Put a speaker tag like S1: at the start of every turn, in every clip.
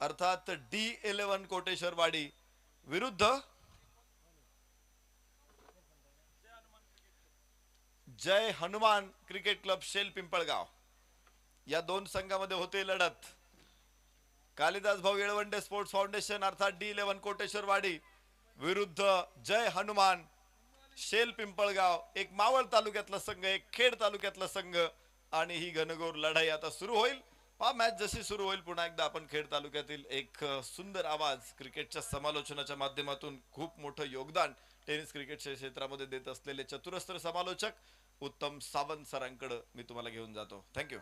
S1: अर्थात D11 कोटेश्वरवाडी विरुद्ध Jai Hanuman cricket club Shel Pimpalgaon या दोन संघामध्ये होते लढत। कालिदास भाऊ येळवंडे स्पोर्ट्स फाउंडेशन अर्थात D11 कोटेश्वरवाडी विरुद्ध जय हनुमान शेल पिंपळगाव, एक मावळ तालुक्यातला संघ, एक खेड तालुक्यातला संघ आणि ही घनघोर लढाई आता सुरू होईल। पहा मॅच जशी सुरू होईल पुन्हा एकदा आपण खेड तालुक्यातील एक सुंदर आवाज क्रिकेटच्या समालोचनाच्या माध्यमातून खूप मोठं योगदान टेनिस क्रिकेटच्या क्षेत्रामध्ये देत असलेले चतुरस्त्र समालोचक उत्तम सावंत सरांकडे मी तुम्हाला घेऊन जातो। थँक्यू।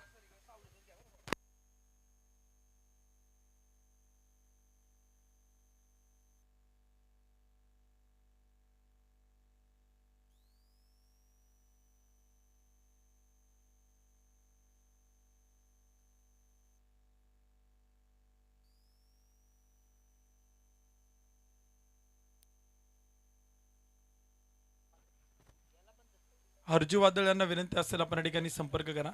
S2: हरजू वादळ यांना विनंती असेल आपण या ठिकाणी संपर्क करा।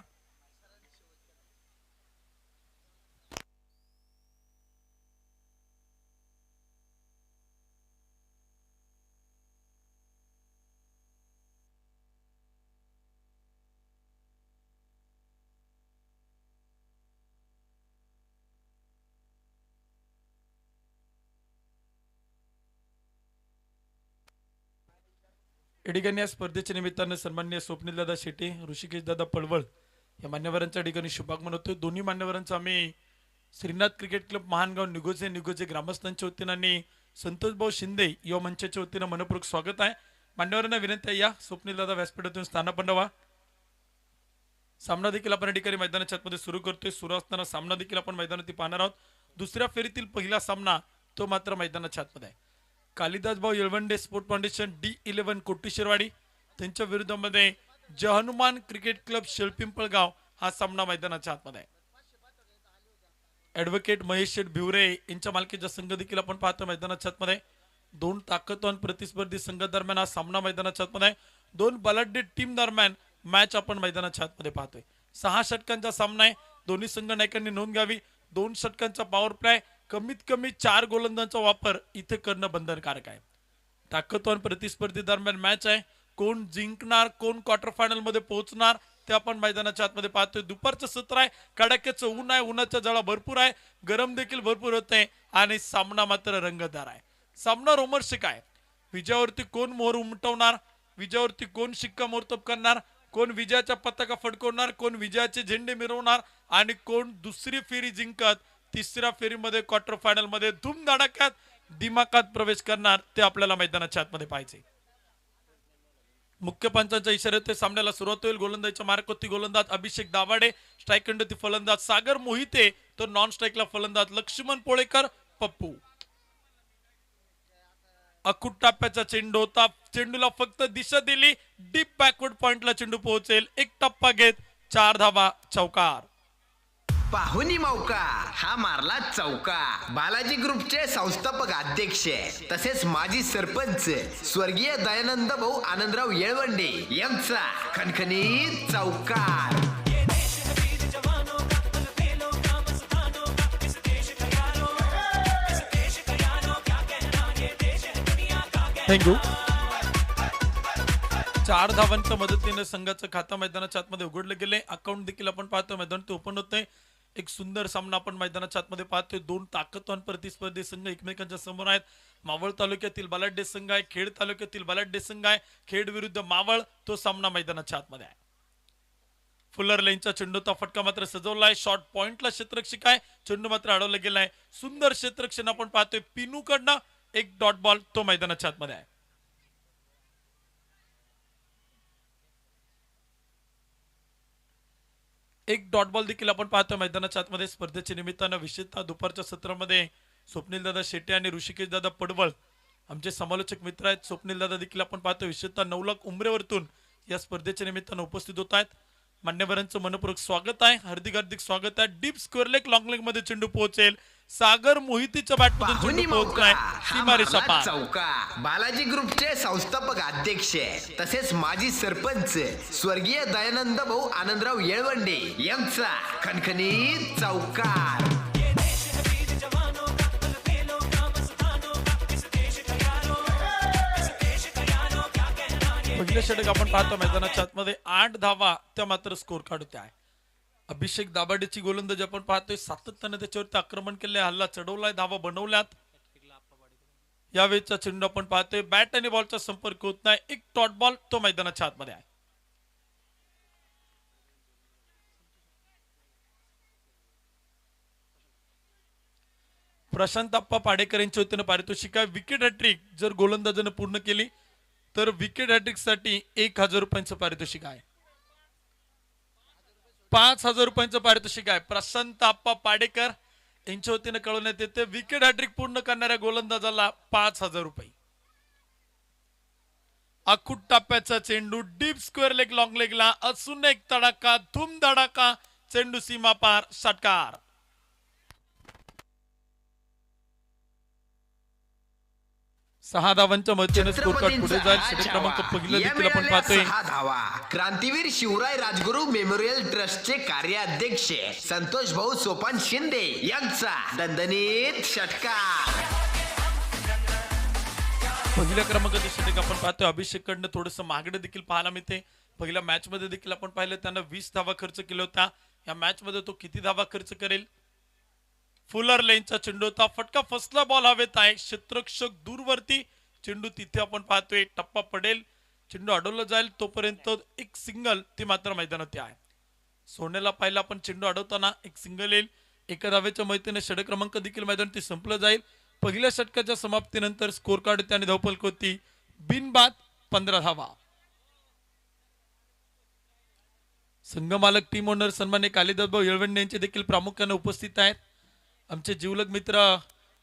S2: या ठिकाणी या स्पर्धेच्या निमित्तानं सन्माननीय स्वप्नील दादा शेटे, ऋषिकेश दादा पळवळ या मान्यवरांच्या ठिकाणी शुभागमन होतोय। दोन्ही मान्यवरांचं आम्ही श्रीनाथ क्रिकेट क्लब महानगाव निगोजे ग्रामस्थांच्या वतीनं आणि संतोष भाऊ शिंदे युवा मंचाच्या वतीनं मनपूर्वक स्वागत आहे। मान्यवरांना विनंती आहे या स्वप्नील दादा व्यासपीठातून स्थानापन्न व्हा। सामना देखील आपण या ठिकाणी मैदानाच्या आतमध्ये सुरू करतोय। सुरू असताना सामना देखील आपण मैदानात पाहणार आहोत। दुसऱ्या फेरीतील पहिला सामना तो मात्र मैदानाच्या आतमध्ये आहे। कालिदास भाऊ येळवंडे स्पोर्ट फाउंडेशन D11 कोटेश्वरवाडी त्यांच्या विरुद्धामध्ये जय हनुमान क्रिकेट क्लब शेळपिंपळगाव हा सामना मैदानाच्या आतमध्ये आहे। ॲडव्होकेट महेश शेठ भिवरे यांच्या मालकीचा संघ देखील आपण पाहतो मैदानाच्या आतमध्ये। दोन ताकदवान प्रतिस्पर्धी संघादरम्यान हा सामना मैदानाच्या आतमध्ये आहे। दोन बलाढ्य टीम दरम्यान मॅच आपण मैदानाच्या आतमध्ये पाहतोय। 6 षटकांचा सामना आहे। दोन्ही संघ नायकांनी नोंद घ्यावी। 2 षटकांचा पॉवर प्ले, कमीत कमी 4 गोलंदाजांचा वापर इथे करणं बंधनकारक आहे। ताकदवान प्रतिस्पर्धी दरम्यान मॅच आहे। कोण जिंकणार, कोण क्वार्टर फायनल मध्ये पोहोचणार ते आपण मैदानाच्या आतमध्ये पाहतोय। दुपारचं सत्र आहे, कडाक्याचं ऊन आहे, उन्हाचा जळा भरपूर आहे, गरम देखील भरपूर होते आणि सामना मात्र रंगतदार आहे। सामना रोमर्सिक आहे। विजयावरती कोण मोहर उमटवणार, विजयावरती कोण शिक्कामोर्तब करणार, कोण विजयाच्या पताका फडकवणार, कोण विजयाचे झेंडे मिरवणार आणि कोण दुसरी फेरी जिंकत तिसऱ्या फेरीमध्ये क्वार्टर फायनल मध्ये धूमधडाक्यात दिमाखात प्रवेश करणार ते आपल्याला मैदानाच्या आतमध्ये पाहायचे। मुख्य पंचांच्या इशाऱ्यात सामन्याला सुरुवात होईल। गोलंदाजीच्या मार्कवरती गोलंदाज अभिषेक दाभाडे, स्ट्राईक खंडती फलंदाज सागर मोहिते, तर नॉन स्ट्राईकला फलंदाज लक्ष्मण पोळेकर पप्पू। अखूट टप्प्याचा चेंडू होता, चेंडूला फक्त दिशा दिली, डीप बॅकवर्ड पॉइंटला चेंडू पोहोचेल। एक टप्पा घेत 4 धावा, चौकार।
S3: पाहुणी मौका हा मारला चौका। बालाजी ग्रुपचे संस्थापक अध्यक्ष तसेच माजी सरपंच स्वर्गीय दयानंद भाऊ आनंदराव येळवंडे यांचा खणखणीत चौकार।
S2: थँक्यू। 4 धावांच्या मदतीने संघाचं खाता मैदानाच्या आतमध्ये उघडलं गेले। अकाउंट देखील आपण पाहतो मैदान ते ओपन होतंय। एक सुंदर सामना आपण मैदानाच्या आतमध्ये पाहतोय। 2 ताकदवान प्रतिस्पर्धी संघ एकमेकांच्या समोर आहेत। मावळ तालुक्यातील बलाढ्य संघ आहे, खेड तालुक्यातील बलाढ्य संघ आहे। खेड विरुद्ध मावळ तो सामना मैदानाच्या आतमध्ये आहे। फुलर लाईनचा चेंडूचा फटका मात्र सजवलाय। शॉर्ट पॉइंटला क्षेत्ररक्षक आहे, चेंडू मात्र अडवला गेलाय। सुंदर क्षेत्ररक्षण आपण पाहतोय पिनू कडनं। एक डॉट बॉल तो मैदानाच्या आतमध्ये आहे। एक डॉट बॉल देखील आपण पाहतो मैदानाच्या आतमध्ये। स्पर्धेच्या निमित्तानं विशेषतः दुपारच्या सत्रामध्ये स्वप्नील दादा शेटे आणि ऋषिकेश दादा पडवळ आमचे समालोचक मित्र आहेत। स्वप्नील दादा देखील आपण पाहतो विशेषतः 9 लाख उमरेवरतून या स्पर्धेच्या निमित्तानं उपस्थित होत आहेत। मान्यवरांचं मनपूर्वक स्वागत आहे, हार्दिक स्वागत आहे। Deep square leg long leg मध्ये चेंडू पोहोचेल। सागर मोहितीच्या बॅटमधून चेंडू पोहोचलाय सीमारेषा पार।
S3: चौका। बालाजी ग्रुपचे संस्थापक अध्यक्ष तसेच माजी सरपंच स्वर्गीय दयानंद भाऊ आनंदराव येळवंडे यांचा खणखणीत चौकार।
S2: पहिलं षटक आपण पाहतो मैदानाच्या आतमध्ये 8 धावा त्या मात्र स्कोर काढते आहे. अभिषेक दाभाडेची गोलंदाजी आपण पाहतोय, सातत्याने त्याच्यावरती आक्रमण केले, हल्ला चढवलाय, धावा बनवल्यात. यावेळेचा चेंडू आपण पाहतोय, बॅट आणि बॉलचा संपर्क होत नाही, एक डॉट बॉल तो मैदानाच्या आतमध्ये आहे. प्रशांत आप्पा पाडेकर यांच्या वतीनं पारितोषिक आहे. विकेट हॅट्रिक जर गोलंदाजाने पूर्ण केली तर विकेट हॅट्रिक साठी 1000 रुपयांचं पारितोषिक आहे. 5000 रुपयांचं पारितोषिक आहे. प्रशांत आप्पा पाडेकर यांच्या वतीनं कळवण्यात येते, विकेट हॅट्रिक पूर्ण करणाऱ्या गोलंदाजाला 5000 रुपये. आखूट टप्प्याचा चेंडू डीप स्क्वेअर लेग लॉंग लेगला असून एक तडाखा, धूम धडाका, चेंडू सीमा पार, षटकार. सहा धावांच्या मदतीने स्कोर कार्ड पुढे जाईल. षटक क्रमांक पहिलं देखील आपण पाहतोय.
S3: 6 धावा. क्रांतीवीर शिवराय राजगुरू मेमोरियल ट्रस्टचे कार्याध्यक्ष संतोष भाऊ सोपान शिंदे यांचा दणदणीत षटकार.
S2: पहिल्या क्रमांकाचे षटक आपण पाहतोय. अभिषेक कडनं थोडंसं मागणं देखील पाहायला मिळते. पहिल्या मॅच मध्ये देखील आपण पाहिलं, त्यानं 20 धावा खर्च केल्या होत्या. या मॅच मध्ये तो किती धावा खर्च करेल? फुलर लेनचा चेंडू होता, फटका फसला, बॉल हवेत आहे, क्षेत्ररक्षक दूरवरती, चेंडू तिथे आपण पाहतोय, टप्पा पडेल, चेंडू अडवला जाईल, तोपर्यंत एक सिंगल ती मात्र मैदानात आहे. सोन्याला पाहिलं आपण, चेंडू अडवताना एक सिंगल येईल. एका धावेच्या मैत्रीने षटक क्रमांक देखील मैदान ते संपलं जाईल. पहिल्या षटकाच्या समाप्तीनंतर स्कोर कार्ड त्याने धावफलक होती बिनबाद 15 धावा. संघमालक टीम ओनर सन्मान्य कालिदासभाऊ येळवंडे यांचे देखील प्रामुख्याने उपस्थित आहेत. आमचे जीवलग मित्र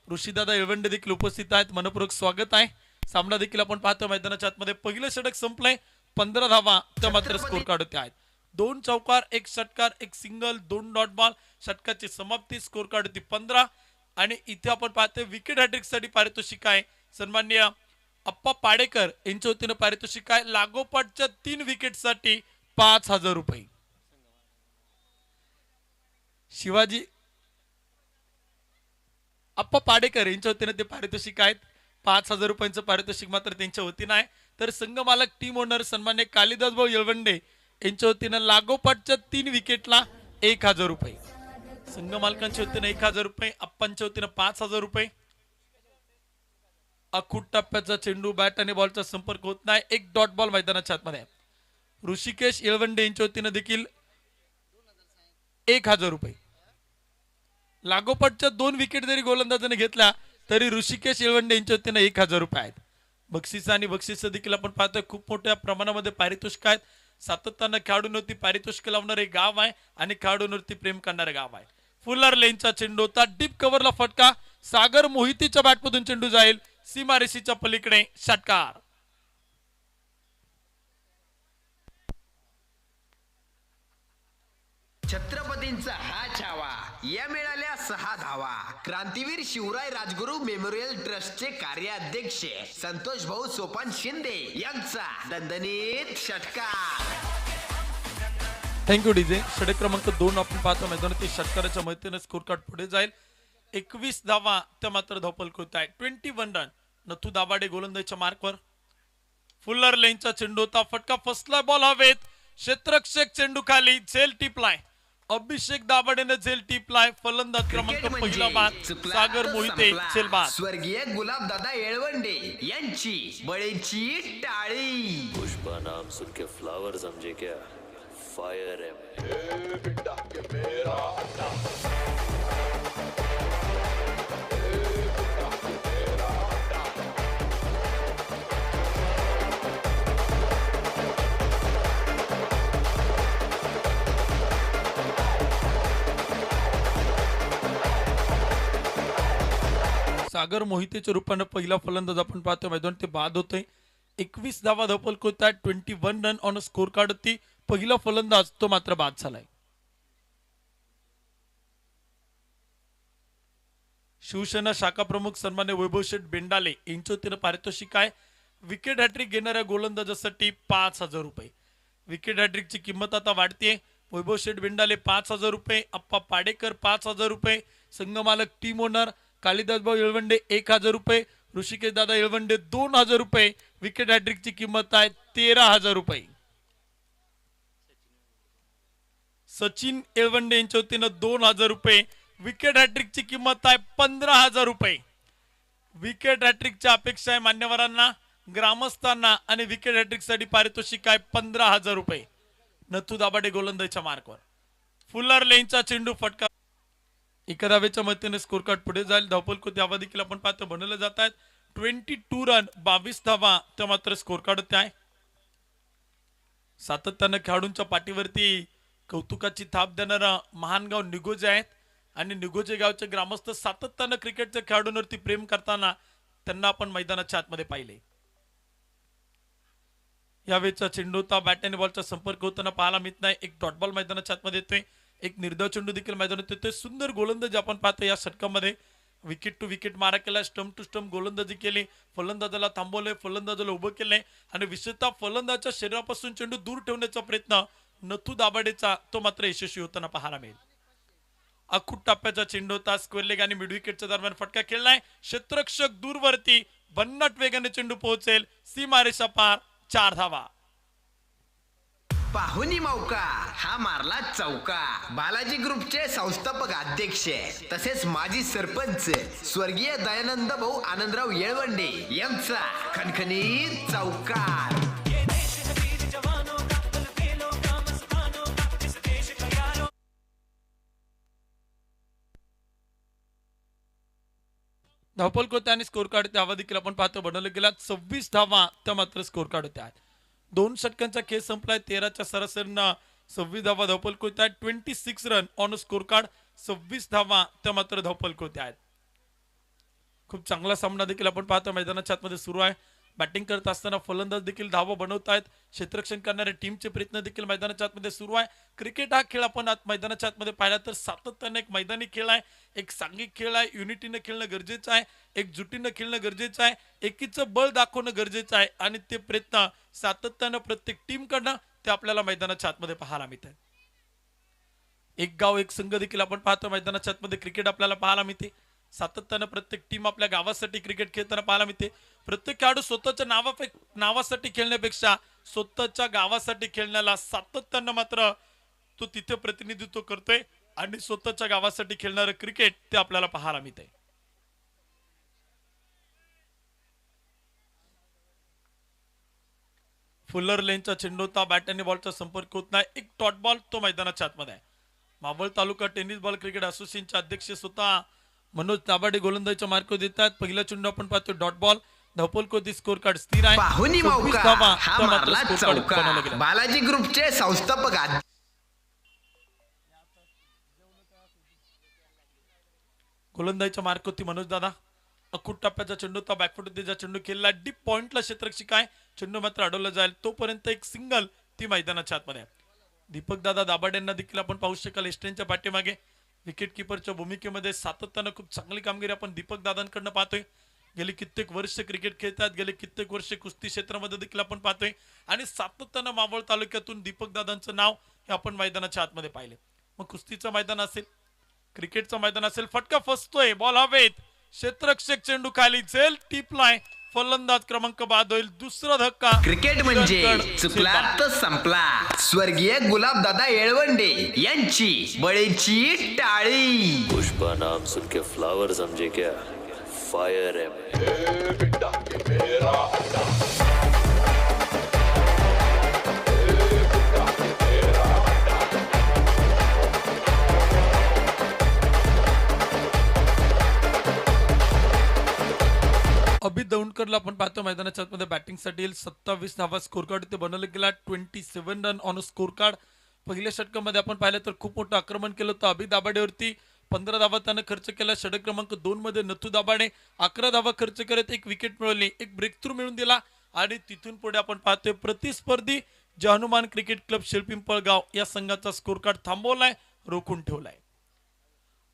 S2: ऋषीदादा येळवंडे देखील उपस्थित आहेत. मनपूर्वक स्वागत आहे. सामना देखील आपण पाहतो मैदानाच्या आतमध्ये. पहिलं षटक संपलंय, 15 धावा त्या मात्र स्कोर काढते आहेत. 2 चौकार, 1 षटकार, 1 सिंगल, 2 डॉट बॉल. षटकाची समाप्ती, स्कोर कार्ड होती 15. आणि इथे आपण पाहतोय विकेट हॅट्रिक साठी पारितोषिक आहे सन्मान्य अप्पा पाडेकर यांच्या वतीनं पारितोषिक आहे. लागोपाठच्या 3 विकेट साठी 5000 रुपये. शिवाजी अप्पा पाडेकर यांच्या वतीनं ते पारितोषिक आहेत. 5000 रुपयांचं पारितोषिक मात्र त्यांच्या वतीनं आहे. तर संघमालक टीम ओनर सन्मान्य कालिदासभाऊ येळवंडे यांच्या वतीनं लागोपाठच्या 3 विकेटला 1000 रुपये. संघ मालकांच्या वतीनं 1000 रुपये, अप्पांच्या वतीनं 5000 रुपये. अखूट टप्प्याचा चेंडू, बॅट आणि बॉलचा संपर्क होत नाही, एक डॉट बॉल मैदानाच्या आतमध्ये. ऋषिकेश येळवंडे यांच्या वतीनं देखील 1000 रुपये. लागोपाठच्या 2 विकेट जरी गोलंदाजाने घेतल्या तरी ऋषिकेश येळवंडे यांच्या वतीनं 1000 रुपये आहेत. बक्षिस आणि बक्षिस देखील आपण पाहतोय, खूप मोठ्या प्रमाणामध्ये पारितोषिक आहेत. सातत्यानं खेळाडूंवरती पारितोषिक लावणारे गाव आहे आणि खेळाडूंवरती प्रेम करणारे गाव आहे. फुलर लेनचा चेंडू होता, डीप कव्हरला फटका, सागर मोहितीच्या बॅटमधून चेंडू जाईल सीमारेषेच्या पलीकडे, षटकार.
S3: छत्रपतींचा हा छावा. या मिळाल्या 6 धावा. क्रांतीवीर शिवराय राजगुरू मेमोरियल ट्रस्टचे कार्याध्यक्ष संतोष भाऊ सोपान शिंदे यांचा दणदणीत षटकार.
S2: Thank you DJ. षटक क्रमांक 2 आपण पाहतो मैदानात. ते षटकाराच्या मदतीने स्कोर कार्ड पुढे जाईल. 21 धावा त्या मात्र धावफलक होत आहे. 21 रन. नथू दाभाडे गोलंदाजीच्या मार्कवर. फुलर लेनचा चेंडू होता, फटका फसला, बॉल हवेत, क्षेत्ररक्षक चेंडू खाली, झेल टिपलाय. अभिषेक दाभाडेने झेल टिपलाय. फलंदाज क्रमांक पहिला बाद सागर मोहिते, झेल बाद.
S3: स्वर्गीय गुलाबदादा येळवंडे यांची बळीची टाळी.
S4: पुष्पा नाम सुन के फ्लावर समझे क्या? फायर है
S2: सागर मोहितेच्या रूपाने पहिला फलंदाज आपण पाहतो मैदान ते बाद होतोय. 21 धावा धावफलक होत आहेत. 21 रन ऑन स्कोर कार्ड होती. पहिला फलंदाज तो मात्र बाद झालाय. शिवसेना शाखा प्रमुख सन्मान्य वैभव शेठ बेंडाले यांच्या वतीनं पारितोषिक आहे. विकेट हॅट्रिक घेणाऱ्या गोलंदाजासाठी 5000 रुपये. विकेट हॅट्रिकची किंमत आता वाढते. वैभव शेठ बेंडाले 5000 रुपये, अप्पा पाडेकर 5000 रुपये, संघमालक टीम ओनर कालिदासभाऊ येळवंडे 1000 रुपये, ऋषिकेश दादा येळवंडे 2,000 रुपये. विकेट हॅट्रिकची किंमत आहे 13,000 रुपये. सचिन येळवंडे यांच्या वतीनं 2,000 रुपये. विकेट हॅट्रिकची किंमत आहे 15,000 रुपये. विकेट हॅट्रिकच्या अपेक्षा आहे मान्यवरांना, ग्रामस्थांना आणि विकेट हॅट्रिक साठी पारितोषिक आहे 15,000 रुपये. नथू दाभाडे गोलंदाजीच्या मार्कवर. फुलर लेनचा चेंडू फटका. एका धावेच्या मदतीने स्कोर कार्ड पुढे जाईल. धावपल कोती आवा देखील आपण पाहतो बनवले जात आहेत. 22 रन 22 धावा त्या मात्र स्कोर कार्ड होते आहे. सातत्यानं खेळाडूंच्या पाठीवरती कौतुकाची थाप देणारा महानगाव निगोजे आहेत आणि निगोजे गावचे ग्रामस्थ सातत्यानं क्रिकेटच्या खेळाडूंवरती प्रेम करताना त्यांना आपण मैदानाच्या आतमध्ये पाहिले. यावेळेचा चेंडू होता. बॅट आणि बॉलचा संपर्क होताना पाहायला मिळत नाही. एक डॉट बॉल मैदानाच्या आतमध्ये येतोय. एक निर्धाव चेंडू देखील मैदानात येतोय. सुंदर गोलंदाजी आपण पाहतो या षटकामध्ये. विकेट टू विकेट मारा केला, स्टंप टू स्टंप गोलंदाजी केली, फलंदाजाला थांबवले, फलंदाजाला उभं केलंय आणि विशेषतः फलंदाजाच्या शरीरापासून चेंडू दूर ठेवण्याचा प्रयत्न नथू दाभाडेचा तो मात्र यशस्वी होताना पाहायला मिळेल. अखूट टप्प्याचा चेंडू होता. स्क्वेअर लेग आणि मिड विकेटच्या दरम्यान फटका खेळलाय. क्षेत्ररक्षक दूरवरती भन्नाट वेगाने चेंडू पोहोचेल. सीमारेषा पार. 4 धावा.
S3: पाहुणी मौका हा मारला चौका. बालाजी ग्रुपचे संस्थापक अध्यक्ष तसेच माजी सरपंच स्वर्गीय दयानंद भाऊ आनंदराव येळवंडे यांचा खणखणीत चौकार.
S2: धावपल कोते आणि स्कोर कार्ड त्यावा देखील आपण पाहतो बनवलं गेला. 26 धावा त्या मात्र स्कोर कार्ड होत्या. 2 षटकांचा खेळ संपलाय. 13च्या सरासरीनं 26 धावा धावपल कोते आहेत. 26 रन ऑन स्कोर कार्ड. 26 धावा त्या मात्र धावपल कोते आहेत. खूप चांगला सामना देखील आपण पाहतो मैदानाच्या आतमध्ये सुरू आहे. बॅटिंग करत असताना फलंदाज देखील धावा बनवत आहेत. क्षेत्ररक्षण करणारे टीमचे प्रयत्न देखील मैदानाच्या आतमध्ये सुरू आहे. क्रिकेट हा खेळ आपण मैदानाच्या आतमध्ये पाहिला तर सातत्याने एक मैदानी खेळ आहे, एक सांघिक खेळ आहे. युनिटीनं खेळणं गरजेचं आहे, एकजुटीनं खेळणं गरजेचं आहे, एकीचं बळ दाखवणं गरजेचं आहे आणि ते प्रयत्न सातत्यानं प्रत्येक टीम कडनं ते आपल्याला मैदानाच्या आतमध्ये पाहायला मिळत आहे. एक गाव एक संघ देखील आपण पाहतो मैदानाच्या आतमध्ये क्रिकेट आपल्याला पाहायला मिळते. सातत्यानं प्रत्येक टीम आपल्या गावासाठी क्रिकेट खेळताना पाहायला मिळते. प्रत्येक खेळाडू स्वतःच्या नावासाठी खेळण्यापेक्षा स्वतःच्या गावासाठी खेळण्याला सातत्यानं मात्र तो तिथे प्रतिनिधित्व करतोय आणि स्वतःच्या गावासाठी खेळणारं क्रिकेट ते आपल्याला पाहायला मिळते. फुलर लेनचा चेंडू होता. बॅट आणि बॉलचा संपर्क होत नाही. एक डॉट बॉल तो मैदानाच्या आतमध्ये आहे. मावळ तालुका टेनिस बॉल क्रिकेट असोसिएशनचे अध्यक्ष स्वतः मनोज दाभाडे गोलंदाजीच्या मार्क देतात. पहिला चेंडू आपण पाहतो डॉट बॉल. धपल कोती स्कोर कार्ड स्थिर आहे.
S3: पाहुणी मौका हा मारला चौका. बालाजी ग्रुपचे संस्थापक
S2: गोलंदाजीच्या मार्क होती मनोज दादा. अखूट टप्प्याचा चेंडू होता. बॅकफुट चेंडू खेळला. डीप पॉइंटला क्षेत्ररक्षक आहे. चेंडू मात्र अडवला जाईल तोपर्यंत एक सिंगल ती मैदानाच्या आतमध्ये आहे. दीपक दादा दाभाडेंना देखील आपण पाहू शकाल एस्टेनच्या पाठीमागे विकेट किपरच्या भूमिकेमध्ये सातत्यानं खूप चांगली कामगिरी आपण दीपक दादांकडनं पाहतोय. गेली कित्येक वर्ष क्रिकेट खेळतात, गेले कित्येक वर्ष कुस्ती क्षेत्रामध्ये देखील आपण पाहतोय आणि सातत्यानं मावळ तालुक्यातून दीपक दादांचं नाव हे आपण मैदानाच्या आतमध्ये पाहिले. मग कुस्तीचं मैदान असेल, क्रिकेटचं मैदान असेल, फटका फसतोय, बॉल हवेत, क्षेत्ररक्षक चेंडू खाली झेल टिपलाय, फलंदाज क्रमांक बाद होईल. दुसरा धक्का.
S3: क्रिकेट म्हणजे चुकला तर संपला. स्वर्गीय गुलाबदादा येळवंडे यांची बळीची टाळी.
S4: पुष्पा नाम सुन के फ्लावर समझे क्या? फायर है मैं.
S2: अभित दौंडकरला आपण पाहतो मैदानाच्या आतमध्ये बॅटिंगसाठी 27 धावा स्कोर कार्ड ते बनवलं गेला. 27 रन ऑन स्कोर कार्ड. पहिल्या षटकामध्ये आपण पाहिलं तर खूप मोठं आक्रमण केलं होतं अभित दाभाडेवरती. 15 धावा त्यानं खर्च केला. षटक क्रमांक 2 मध्ये नथू दाभाडे 11 धावा खर्च करत एक विकेट मिळवली, एक ब्रेक थ्रू मिळून दिला आणि तिथून पुढे आपण पाहतोय प्रतिस्पर्धी जे हनुमान क्रिकेट क्लब शेळपिंपळगाव या संघाचा स्कोर कार्ड थांबवलाय, रोखून ठेवलाय.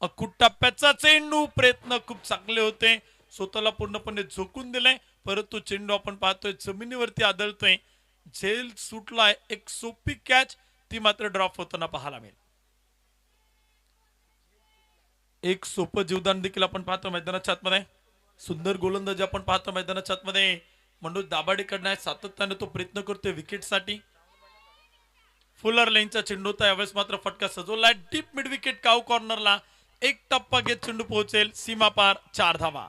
S2: अखूट टप्प्याचा चेंडू, प्रयत्न खूप चांगले होते, स्वतःला पूर्णपणे झोकून दिलाय, परंतु चेंडू आपण पाहतोय जमिनीवरती आदळतोय, झेल सुटलाय. एक सोपी कॅच ती मात्र ड्रॉप होताना पाहायला मिळेल. एक सोपं जीवदान देखील आपण पाहतो मैदानाच्या आतमध्ये. सुंदर गोलंदाजी आपण पाहतो मैदानाच्या आतमध्ये मनोज दाभाडे कडनं सातत्याने तो प्रयत्न करतोय विकेटसाठी. फुलर लाईनचा चेंडू होता यावेळेस मात्र फटका सजवलाय डीप मिड विकेट काऊ कॉर्नरला. एक टप्पा घेत चेंडू पोहोचेल सीमा पार 4 धावा.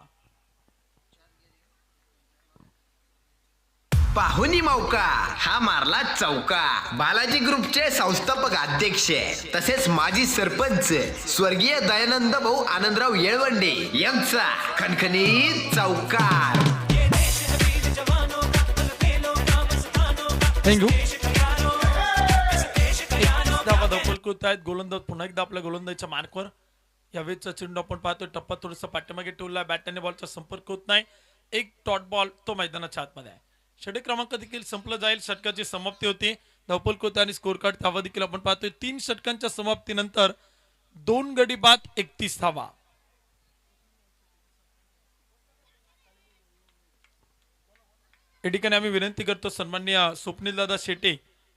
S3: पाहुणी मौका हा मारला चौका. बालाजी ग्रुपचे संस्थापक अध्यक्ष तसेच माजी सरपंच स्वर्गीय दयानंद भाऊ आनंदराव येळवंडे यांचा खणखणीत चौकार.
S2: थँक्यू. धावा आहेत गोलंदाज पुन्हा एकदा आपल्या गोलंदाजीच्या मार्कवर. यावेळेचा चेंडू आपण पाहतोय टप्पा थोडासा पाठीमागे ठेवला. बॅट आणि बॉलचा संपर्क होत नाही. एक डॉट बॉल तो मैदानाच्या आतमध्ये आहे. षटक क्रमांक देखील संपलं जाईल. षटकाची समाप्ती होती. धावपल कोते आणि स्कोर कार्ड धावा देखील आपण पाहतोय. 3 षटकांच्या समाप्तीनंतर 2 गडी बाद 31 धावा. या ठिकाणी आम्ही विनंती करतो सन्माननीय स्वप्नील दादा शेटे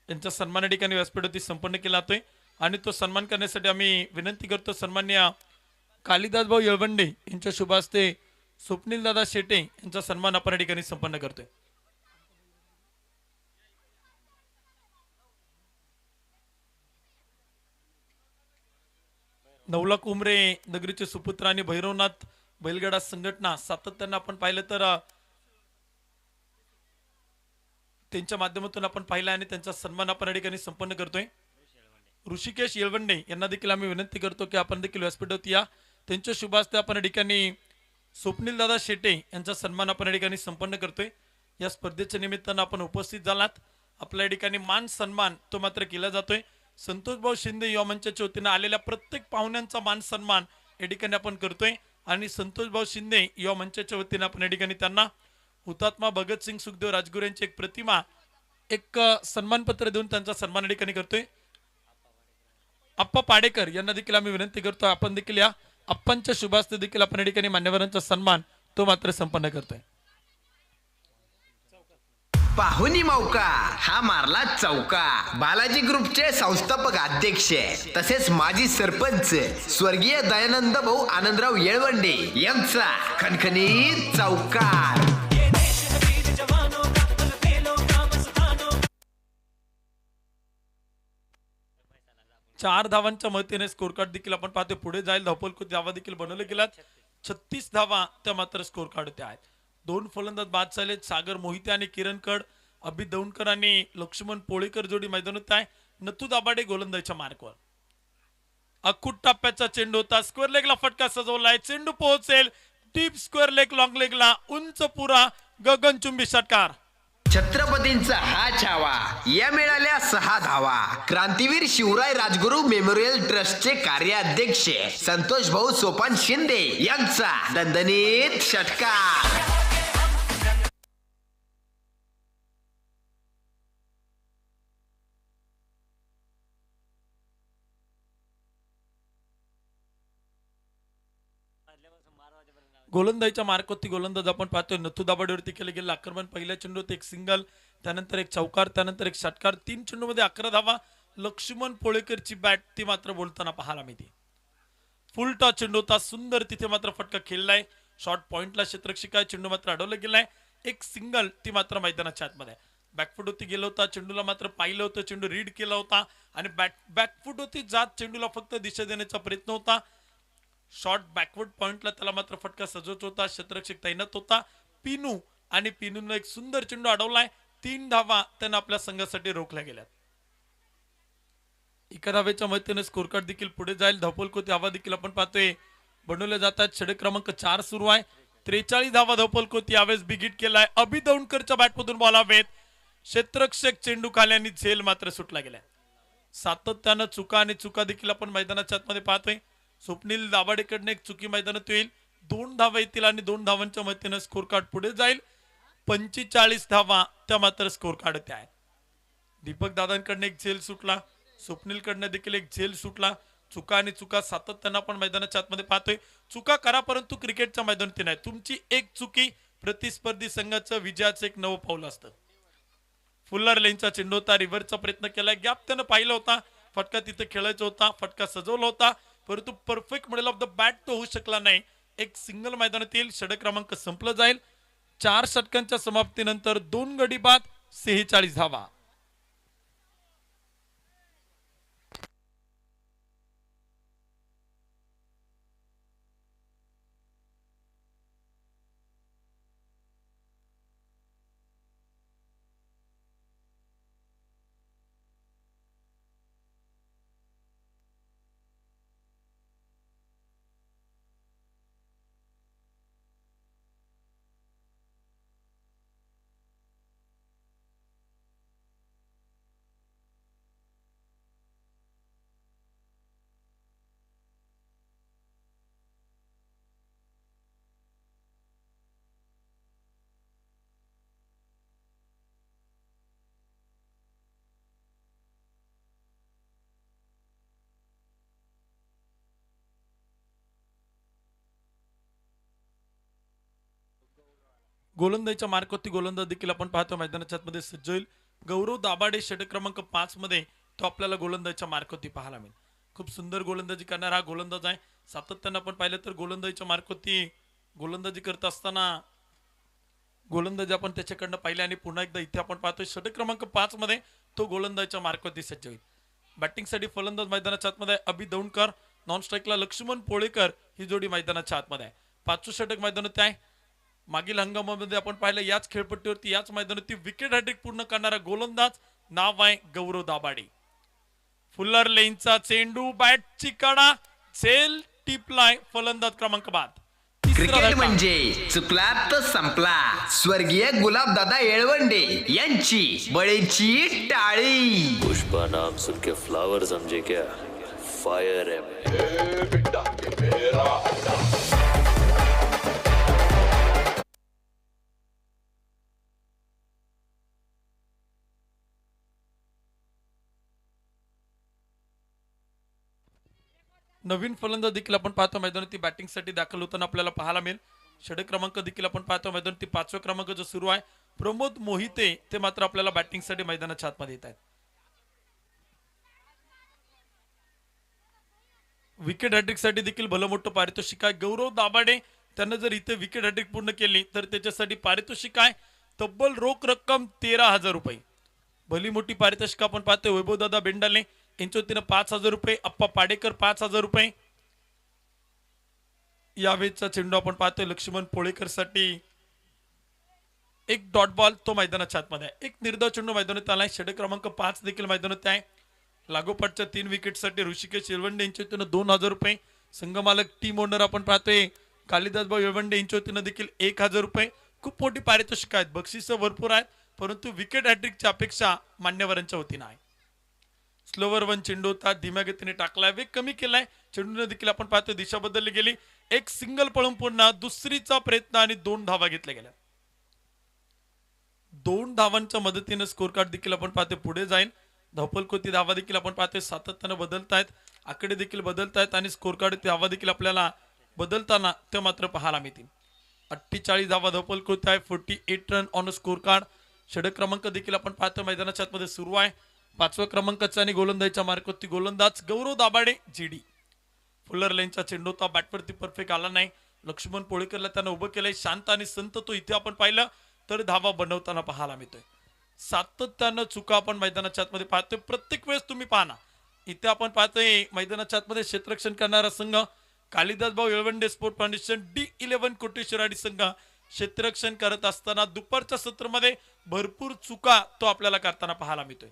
S2: यांचा सन्मान या ठिकाणी व्यासपीठावरती संपन्न केला जातोय आणि तो सन्मान करण्यासाठी आम्ही विनंती करतो सन्माननीय कालिदास भाऊ येळवंडे यांच्या शुभ हस्ते स्वप्नील दादा शेटे यांचा सन्मान आपण या ठिकाणी संपन्न करतोय. नवलाख उमरे नगरीचे सुपुत्र आणि भैरवनाथ बैलगाडा संघटना सातत्यानं आपण पाहिलं तर त्यांच्या माध्यमातून आपण पाहिलं आणि त्यांचा सन्मान आपण या ठिकाणी संपन्न करतोय. ऋषिकेश येळवंडे यांना देखील आम्ही विनंती करतो की आपण देखील व्यासपीठावरती या. त्यांच्या शुभ हस्ते आपण या ठिकाणी स्वप्नील दादा शेटे यांचा सन्मान आपण या ठिकाणी संपन्न करतोय. या स्पर्धेच्या निमित्तानं आपण उपस्थित झालात. आपल्या या ठिकाणी मान सन्मान तो मात्र केला जातोय. संतोष भाऊ शिंदे युवा मंचाच्या वतीनं आलेल्या प्रत्येक पाहुण्यांचा मान सन्मान या ठिकाणी आपण करतोय आणि संतोष भाऊ शिंदे युवा मंचाच्या वतीनं आपण या ठिकाणी त्यांना हुतात्मा भगतसिंग सुखदेव राजगुरू यांची एक प्रतिमा एक सन्मानपत्र देऊन त्यांचा सन्मान या ठिकाणी करतोय. आप्पा पाडेकर यांना देखील आम्ही विनंती करतो आपण देखील या. आप्पांच्या शुभास्ते देखील आपण या ठिकाणी मान्यवरांचा सन्मान तो मात्र संपन्न करतोय.
S3: पाहुणी मौका हा मारला चौका. बालाजी ग्रुपचे संस्थापक अध्यक्ष तसेच माजी सरपंच स्वर्गीय दयानंद भाऊ आनंदराव येळवंडे यांचा खणखणीत चौकार.
S2: 4 धावांच्या मदतीने स्कोर कार्ड देखील आपण पाहतो पुढे जाईल. धावपल धावा देखील बनवले गेल्यात. 36 धावा त्या मात्र स्कोर कार्ड होत्या आहेत. 2 फलंदाज बाद झालेत. सागर मोहिते आणि किरण कड, अभि दौंडकर आणि लक्ष्मण पोळेकर जोडी मैदानात आहे. नथू दाभाडे गोलंदाजीच्या मार्कवर. अकुट टप्प्याचा चेंडू होता. स्क्वेअर लेगला फटका सजवलाय. चेंडू पोहोचेल डीप स्क्वेअर लेग लॉंग लेगला. उंच पुरा गगनचुंबी षटकार.
S3: छत्रपतींचा हा छावा. या मिळाल्या 6 धावा. क्रांतीवीर शिवराय राजगुरू मेमोरियल ट्रस्टचे कार्याध्यक्ष संतोष भाऊ सोपान शिंदे यांचा दणदणीत षटकार.
S2: गोलंदाजीच्या मार्कवरती गोलंदाज आपण पाहतोय. नथू दाभाडेवरती केले गेले आक्रमण. पहिल्या चेंडूत एक सिंगल, त्यानंतर एक चौकार, त्यानंतर एक षटकार. 3 चेंडूमध्ये 11 धावा. लक्ष्मण पोळेकरची बॅट ती मात्र बोलताना पाहायला मिळते. फुल टॉस चेंडू होता. सुंदर तिथे मात्र फटका खेळलाय. शॉर्ट पॉइंटला क्षेत्ररक्षक आहे. चेंडू मात्र अडवला गेलाय. एक सिंगल ती मात्र मैदानाच्या आतमध्ये. बॅकफुट होती गेला होता. चेंडूला मात्र पाहिलं होतं. चेंडू रीड केला होता आणि बॅकफुट होती जात चेंडूला फक्त दिशा देण्याचा प्रयत्न होता. शॉर्ट बॅकवर्ड पॉइंटला त्याला मात्र फटका सजवत होता. क्षेत्ररक्षक तैनात होता. पिनू आणि पिनूनं एक सुंदर चेंडू अडवलाय. 3 धावा त्यांना आपल्या संघासाठी रोखल्या गेल्यात. एका धावेच्या मदतीने स्कोर कार्ड देखील पुढे जाईल. धावपल कोती धावा देखील आपण पाहतोय बनवले जातात. षटक क्रमांक 4 सुरू आहे. 43 धावा धावपल कोती यावेळेस बिगिट केलाय. अभि दौंडकरच्या बॅटमधून बॉल हवेत. क्षेत्ररक्षक चेंडू खाली आणि झेल मात्र सुटला गेलाय. सातत्यानं चुका आणि चुका देखील आपण मैदानाच्या आतमध्ये पाहतोय. स्वप्नील दाभाडेकडनं एक चुकी मैदानात येईल. 2 धावा येतील आणि 2 धावांच्या मदतीने स्कोर कार्ड पुढे जाईल. 45 धावा त्या मात्र स्कोर कार्ड होत्या आहेत. दीपक दादांकडनं एक झेल सुटला. स्वप्नील कडनं देखील एक झेल सुटला. चुका आणि चुका सातत्यानं आपण मैदानाच्या आतमध्ये पाहतोय. चुका करा परंतु क्रिकेटच्या मैदानात नाही. तुमची एक चुकी प्रतिस्पर्धी संघाचं विजयाचं एक नवं पाऊल असतं. फुल्लर लेनचा चेंडू होता. रिव्हरचा प्रयत्न केलाय. गॅप त्यानं पाहिला होता. फटका तिथे खेळायचा होता. फटका सजवला होता परंतु perfect middle of the bat तो होऊ शकला नाही. एक सिंगल मैदानात येईल. षटक क्रमांक संपलं जाईल. 4 षटकांच्या समाप्तीनंतर 2 गडी बाद 46 धावा. गोलंदाजीच्या मार्कावरती गोलंदाज देखील आपण पाहतो मैदानाच्या आतमध्ये सज्ज होईल. गौरव दाभाडे षटक क्रमांक 5 मध्ये तो आपल्याला गोलंदाजीच्या मार्कावरती पाहायला मिळेल. खूप सुंदर गोलंदाजी करणारा हा गोलंदाज आहे. सातत्यानं आपण पाहिलं तर गोलंदाजीच्या मार्कावरती गोलंदाजी करत असताना गोलंदाजी आपण त्याच्याकडनं पाहिले आणि पुन्हा एकदा इथे आपण पाहतोय षटक क्रमांक 5 मध्ये तो गोलंदाजीच्या मार्कावरती सज्ज होईल. बॅटिंगसाठी फलंदाज मैदानाच्या आतमध्ये आहे अभि दौंडकर, नॉन स्ट्राईकला लक्ष्मण पोळेकर ही जोडी मैदानाच्या आतमध्ये आहे. 5 षटक मैदानात आहे. मागील हंगामामध्ये आपण पाहिलं याच खेळपट्टीवरती याच मैदानावरती विकेट हॅट्रिक पूर्ण करणारा गोलंदाज नाव आहे गौरव दाभाडे. फुल्लर लेनचा चेंडू बॅटची कडा सेल टिपलाय फलंदाज क्रमांक 5.
S3: क्रिकेट म्हणजे चुकला तर संपला. स्वर्गीय गुलाबदादा येळवंडे यांची बळीची टाळी.
S4: पुष्पा नाम सुन के फ्लावर समझे क्या, फायर है मैं.
S2: नवीन फलंदाज देखील आपण पाहतो मैदानावरती बॅटिंगसाठी दाखल होताना आपल्याला पाहायला मिळेल. षटक क्रमांक देखील आपण पाहतो मैदानावरती 5वा क्रमांक जो सुरू आहे प्रमोद मोहिते ते मात्र आपल्याला बॅटिंगसाठी मैदानाच्या आतमध्ये येत आहेत. विकेट हॅट्रिक साठी देखील भलं मोठं पारितोषिक आहे. गौरव दाभाडे त्यांना जर इथे विकेट हॅट्रिक पूर्ण केली तर त्याच्यासाठी पारितोषिक आहे तब्बल रोख रक्कम 13,000 रुपये. भली मोठी पारितोषिक आपण पाहतोय. वैभवदादा बेंडाले यांच्या वतीनं 5,000 रुपये, अप्पा पाडेकर 5,000 रुपये. यावेळेचा चेंडू आपण पाहतोय लक्ष्मण पोळेकर साठी एक डॉट बॉल तो मैदानाच्या आतमध्ये आहे. एक निर्धाव चेंडू मैदानात आलाय. षटक क्रमांक 5 देखील मैदानात आहे. लागोपाठच्या 3 विकेटसाठी ऋषिकेश येळवंडे यांच्या वतीनं 2,000 रुपये. संघमालक टीम ओनर आपण पाहतोय कालिदासभाऊ येळवंडे यांच्या वतीनं देखील 1,000 रुपये. खूप मोठी पारितोषिक आहेत, बक्षिसं भरपूर आहेत, परंतु विकेट हॅट्रिकची अपेक्षा मान्यवरांच्या वतीनं आहे. स्लोवर वन चेंडू होता, धीम्या गतीने टाकलाय, वेग कमी केलाय. चेंडूने देखील आपण पाहतोय दिशा बदलली गेली. एक सिंगल पळून पुन्हा दुसरीचा प्रयत्न आणि 2 धावा घेतल्या गेल्या. 2 धावांच्या मदतीने स्कोर कार्ड देखील आपण पाहतोय पुढे जाईल. धावपलकोती धावा देखील आपण पाहतोय सातत्यानं बदलतायत, आकडे देखील बदलतायत आणि स्कोर कार्ड धावा देखील आपल्याला बदलताना ते मात्र पाहायला मिळतील. 48 धावा धावपलकोती आहे. 48 रन ऑन स्कोर कार्ड. षटक क्रमांक देखील आपण पाहतोय मैदानाच्या आतमध्ये सुरू आहे. 5व्या क्रमांकाचा आणि गोलंदाजीच्या मार्कावरती गोलंदाज गौरव दाभाडे जीडी. फुल्लर लेनचा चेंडू होता, बॅटवरती परफेक्ट आला नाही. लक्ष्मण पोळेकरला त्यानं उभं केलंय. शांत आणि संत तो इथे आपण पाहिलं तर धावा बनवताना पाहायला मिळतोय. सातत्यानं चुका आपण मैदानाच्या आतमध्ये पाहतोय. प्रत्येक वेळेस तुम्ही पाहना इथे आपण पाहतोय मैदानाच्या आतमध्ये क्षेत्ररक्षण करणारा संघ कालिदासभाऊ येळवंडे स्पोर्ट फाउंडेशन D11 कोटेश्वरवाडी संघ क्षेत्ररक्षण करत असताना दुपारच्या सत्रामध्ये भरपूर चुका तो आपल्याला करताना पाहायला मिळतोय.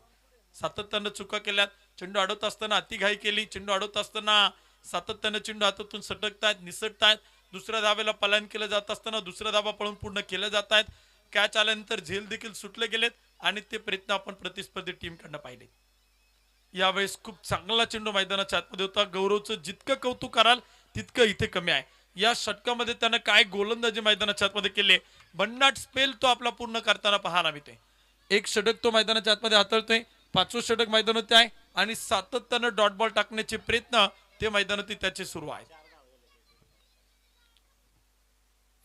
S2: सातत्यानं चुका केल्यात. चेंडू अडवत असताना अतिघाई केली. चेंडू अडवत असताना सातत्यानं चेंडू हातातून सटकतायत, निसटतायत. दुसऱ्या धावेला पलायन केलं जात असताना दुसऱ्या धावा पळून पूर्ण केल्या जात आहेत. कॅच आल्यानंतर झेल देखील सुटले गेलेत आणि ते प्रयत्न आपण प्रतिस्पर्धी टीमकडनं पाहिले. यावेळेस खूप चांगला चेंडू मैदानाच्या आतमध्ये होता. गौरवचं जितकं कौतुक कराल तितकं इथे कमी आहे. या षटकामध्ये त्यानं काय गोलंदाजी मैदानाच्या आतमध्ये केले, भन्नाट स्पेल तो आपला पूर्ण करताना पाहायला मिळतोय. एक षटक तो मैदानाच्या आतमध्ये हाताळतोय. 5वं षटक मैदानात आहे आणि सातत्यानं डॉट बॉल टाकण्याचे प्रयत्न ते मैदानात त्याचे सुरू आहेत.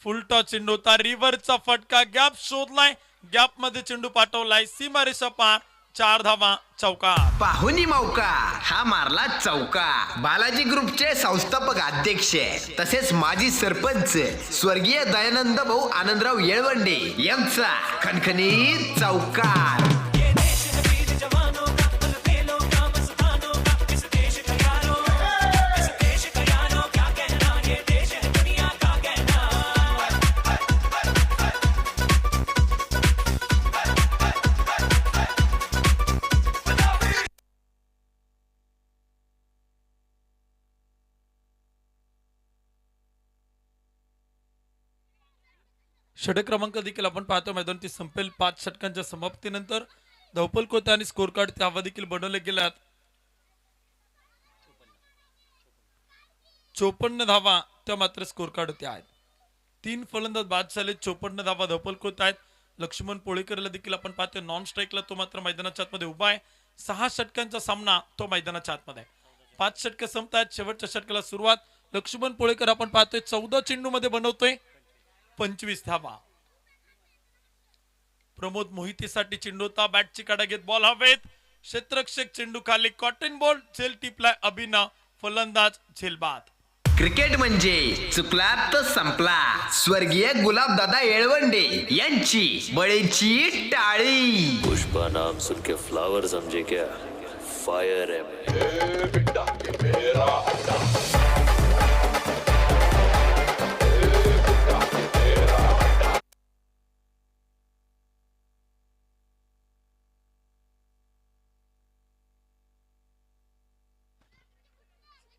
S2: फुल टॉस चेंडू होता. रिव्हरचा फटका, गॅप शोधलाय, गॅप मध्ये चेंडू पाठवलाय. सीमारेषा पार 4 धावा चौका.
S3: पाहुणी मौका हा मारला चौका. बालाजी ग्रुपचे संस्थापक अध्यक्ष तसेच माजी सरपंच स्वर्गीय दयानंद भाऊ आनंदराव येळवंडे यांचा खणखणीत चौकार.
S2: षटक क्रमांक देखील आपण पाहतो मैदान ती संपेल 5 षटकांच्या समाप्तीनंतर. धावपल कोते आणि स्कोर कार्ड त्यावर देखील बनवले गेल्यात. 54 धावा त्या मात्र स्कोर कार्ड होते आहेत. 3 फलंदाज बाद झाले. 54 धावा धावपल कोते आहेत. लक्ष्मण पोळेकरला देखील आपण पाहतोय नॉन स्ट्राईकला तो मात्र मैदानाच्या आतमध्ये उभा आहे. 6 षटकांचा सामना तो मैदानाच्या आतमध्ये आहे. 5 षटक संपतायत. शेवटच्या षटकाला सुरुवात. लक्ष्मण पोळेकर आपण पाहतोय 14 चेंडू मध्ये बनवतोय 25 धावा. प्रमोद मोहितेसाठी चेंडू होता. बॅटची काढा घेत बॉल हवेत. क्षेत्ररक्षक चेंडू खाली. कॉटन बॉल झेल टिपलाय अभिनव. फलंदाज झेलबाद.
S3: क्रिकेट म्हणजे चुकला तर संपला. स्वर्गीय गुलाबदादा येळवंडे यांची बळीची टाळी.
S4: पुष्पा नाम सुन के फ्लावर समझे क्या, फायर है मैं.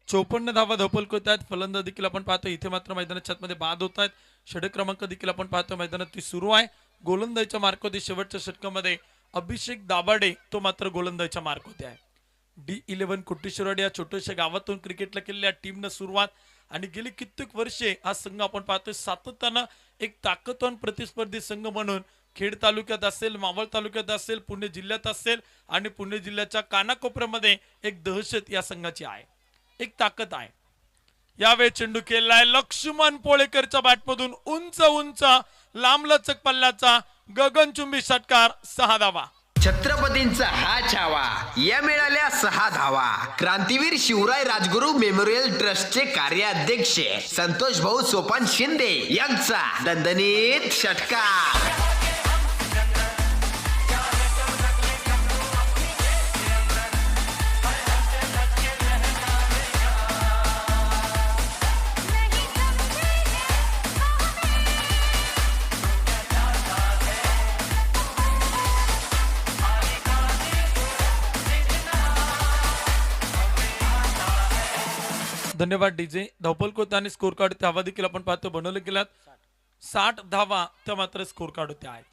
S2: चौपन्न धावा धपल कोत आहेत. फलंदाज देखील आपण पाहतो इथे मात्र मैदानाच्या आतमध्ये बाद होत आहेत. षटक क्रमांक देखील आपण पाहतो मैदानात ती सुरू आहे. गोलंदाजीच्या मार्कवरती शेवटच्या षटकामध्ये अभिषेक दाभाडे तो मात्र गोलंदाजीच्या मार्कवरती आहे. D11 कोटेश्वरवाडी या छोट्याशा गावातून क्रिकेटला केलेल्या टीमनं सुरुवात आणि गेली कित्येक वर्षे हा संघ आपण पाहतोय सातत्यानं एक ताकदवान प्रतिस्पर्धी संघ म्हणून खेड तालुक्यात असेल, मावळ तालुक्यात असेल, पुणे जिल्ह्यात असेल आणि पुणे जिल्ह्याच्या कानाकोपऱ्यामध्ये एक दहशत या संघाची आहे, एक ताकद आहे. यावेळी चेंडू केलाय लक्ष्मण पोळेकरच्या बॅटमधून उंच उंच लांबलचक पल्ल्याचा गगनचुंबी षटकार. 6 धावा.
S3: छत्रपतींचा हा छावा या मिळाल्या 6 धावा. क्रांतीवीर शिवराय राजगुरू मेमोरियल ट्रस्टचे कार्याध्यक्ष संतोष भाऊ सोपान शिंदे यांचा दणदणीत षटकार.
S2: धन्यवाद डीजे. धावपल कोत आणि स्कोर कार्ड त्यावर देखील आपण पाहतो बनवले गेल्यात. 60 धावा त्या मात्र स्कोर कार्ड होते आहेत.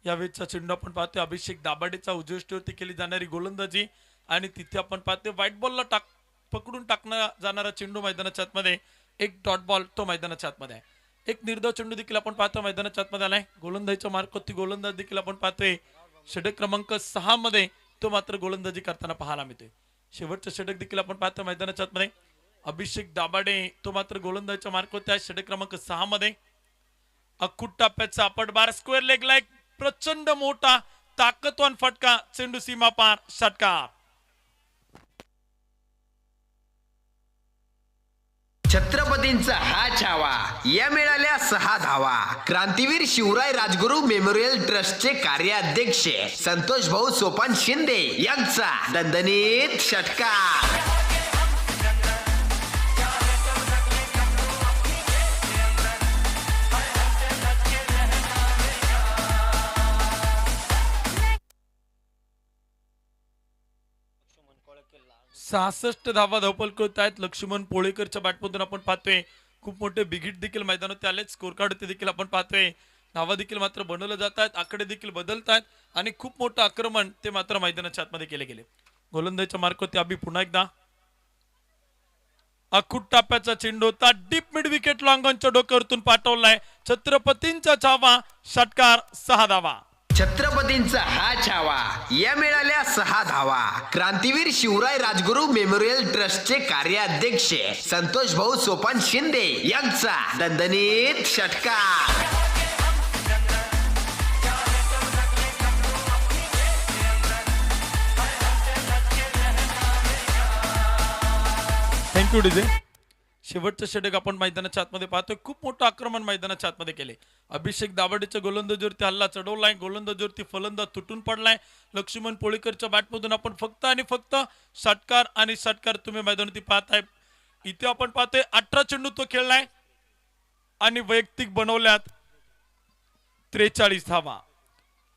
S2: यावेळीचा चेंडू आपण पाहतोय अभिषेक दाभाडेचा उजवीष्टीवरती केली जाणारी गोलंदाजी आणि तिथे आपण पाहतोय व्हाईट बॉलला पकडून टाकला जाणारा चेंडू मैदानाच्या आतमध्ये. एक डॉट बॉल तो मैदानाच्या आतमध्ये आहे. एक निर्धाव चेंडू देखील आपण पाहतो मैदानाच्या आतमध्ये आलाय. गोलंदाजीच्या मार्कवरती गोलंदाज देखील आपण पाहतोय षटक क्रमांक 6 मध्ये तो मात्र गोलंदाजी करताना पाहायला मिळतोय. शेवटचं षटक देखील आपण पाहतो मैदानाच्या आतमध्ये अभिषेक दाभाडे तो मात्र गोलंदाजीच्या मार्कवरती आहे. षटक क्रमांक 6 मध्ये अखूट टप्प्याचा अपट बार स्क्वेअर लेगला एक प्रचंड मोठा ताकदवान फटका. चेंडू सीमा पार षटकार.
S3: छत्रपतींचा हा छावा या मिळाल्या 6 धावा. क्रांतीवीर शिवराय राजगुरू मेमोरियल ट्रस्टचे कार्याध्यक्ष संतोष भाऊ सोपान शिंदे यांचा दणदणीत षटकार.
S2: सहासष्ट धावा धावपल करत आहेत. लक्ष्मण पोळेकरच्या बॅटमधून आपण पाहतोय खूप मोठे बिगिट देखील मैदानात आले. स्कोर कार्ड ते देखील आपण पाहतोय. धावा देखील मात्र बनवले जात आहेत. आकडे देखील बदलत आहेत आणि खूप मोठं आक्रमण ते मात्र मैदानाच्या आतमध्ये केले गेले. गोलंदाजीच्या मार्कवरती अभि पुन्हा एकदा अखूट टाप्याचा चेंडू होता. डीप मिड विकेट लॉंगॉनच्या डोक्यावरतून पाठवलाय. छत्रपतींचा छावा षटकार. 6 धावा.
S3: छत्रपतींचा हा छावा या मिळाल्या 6 धावा. क्रांतीवीर शिवराय राजगुरू मेमोरियल ट्रस्टचे कार्याध्यक्ष संतोष भाऊ सोपान शिंदे यांचा दणदणीत षटकार.
S2: Thank you DJ. शेवटचं षटक आपण मैदानाच्या आतमध्ये पाहतोय. खूप मोठं आक्रमण मैदानाच्या आतमध्ये केले. अभिषेक दाभाडेच्या गोलंदाजीवरती हल्ला चढवलाय. गोलंदाजीवरती फलंदाज तुटून पडलाय. लक्ष्मण पोळीकरच्या बॅटमधून आपण फक्त आणि फक्त षटकार आणि षटकार तुम्ही मैदानावरती पाहताय. इथे आपण पाहतोय 18 चेंडू तो खेळलाय आणि वैयक्तिक बनवल्यात 43 धावा.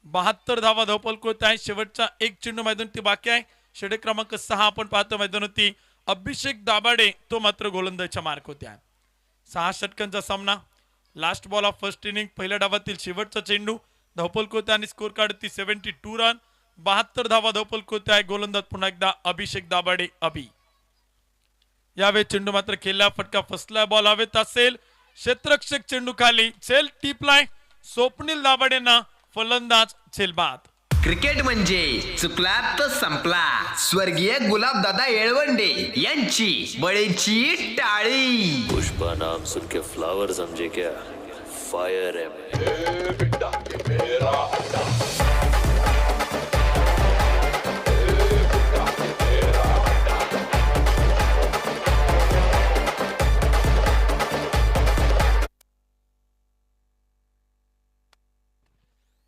S2: 72 धावा धावपल करत आहे. शेवटचा एक चेंडू मैदानावरती बाकी आहे. षटक क्रमांक 6 आपण पाहतो मैदानावरती. अभिषेक दाभाडे तो मात्र गोलंदाजीच्या मार्क होत्या. 6 षटकांचा सामना. Last ball of first inning. पहिल्या डावातील शेवटचा चेंडू धावपल करत आणि स्कोर काढती 72 रन. 72 धावा धावपल करत आहे. गोलंदाज पुन्हा एकदा अभिषेक दाभाडे अभि. यावेळी चेंडू मात्र खेळला. फटका फसला. बॉल हवेत असेल. क्षेत्ररक्षक चेंडू खाली. झेल टिपलाय. स्वप्नील दाभाडेंना फलंदाज झेलबाद.
S3: क्रिकेट म्हणजे चुकला तर संपला. स्वर्गीय गुलाबदादा येळवंडे यांची बळीची टाळी.
S4: पुष्पा नाम सुन के फ्लावर समझे क्या, फायर है मैं.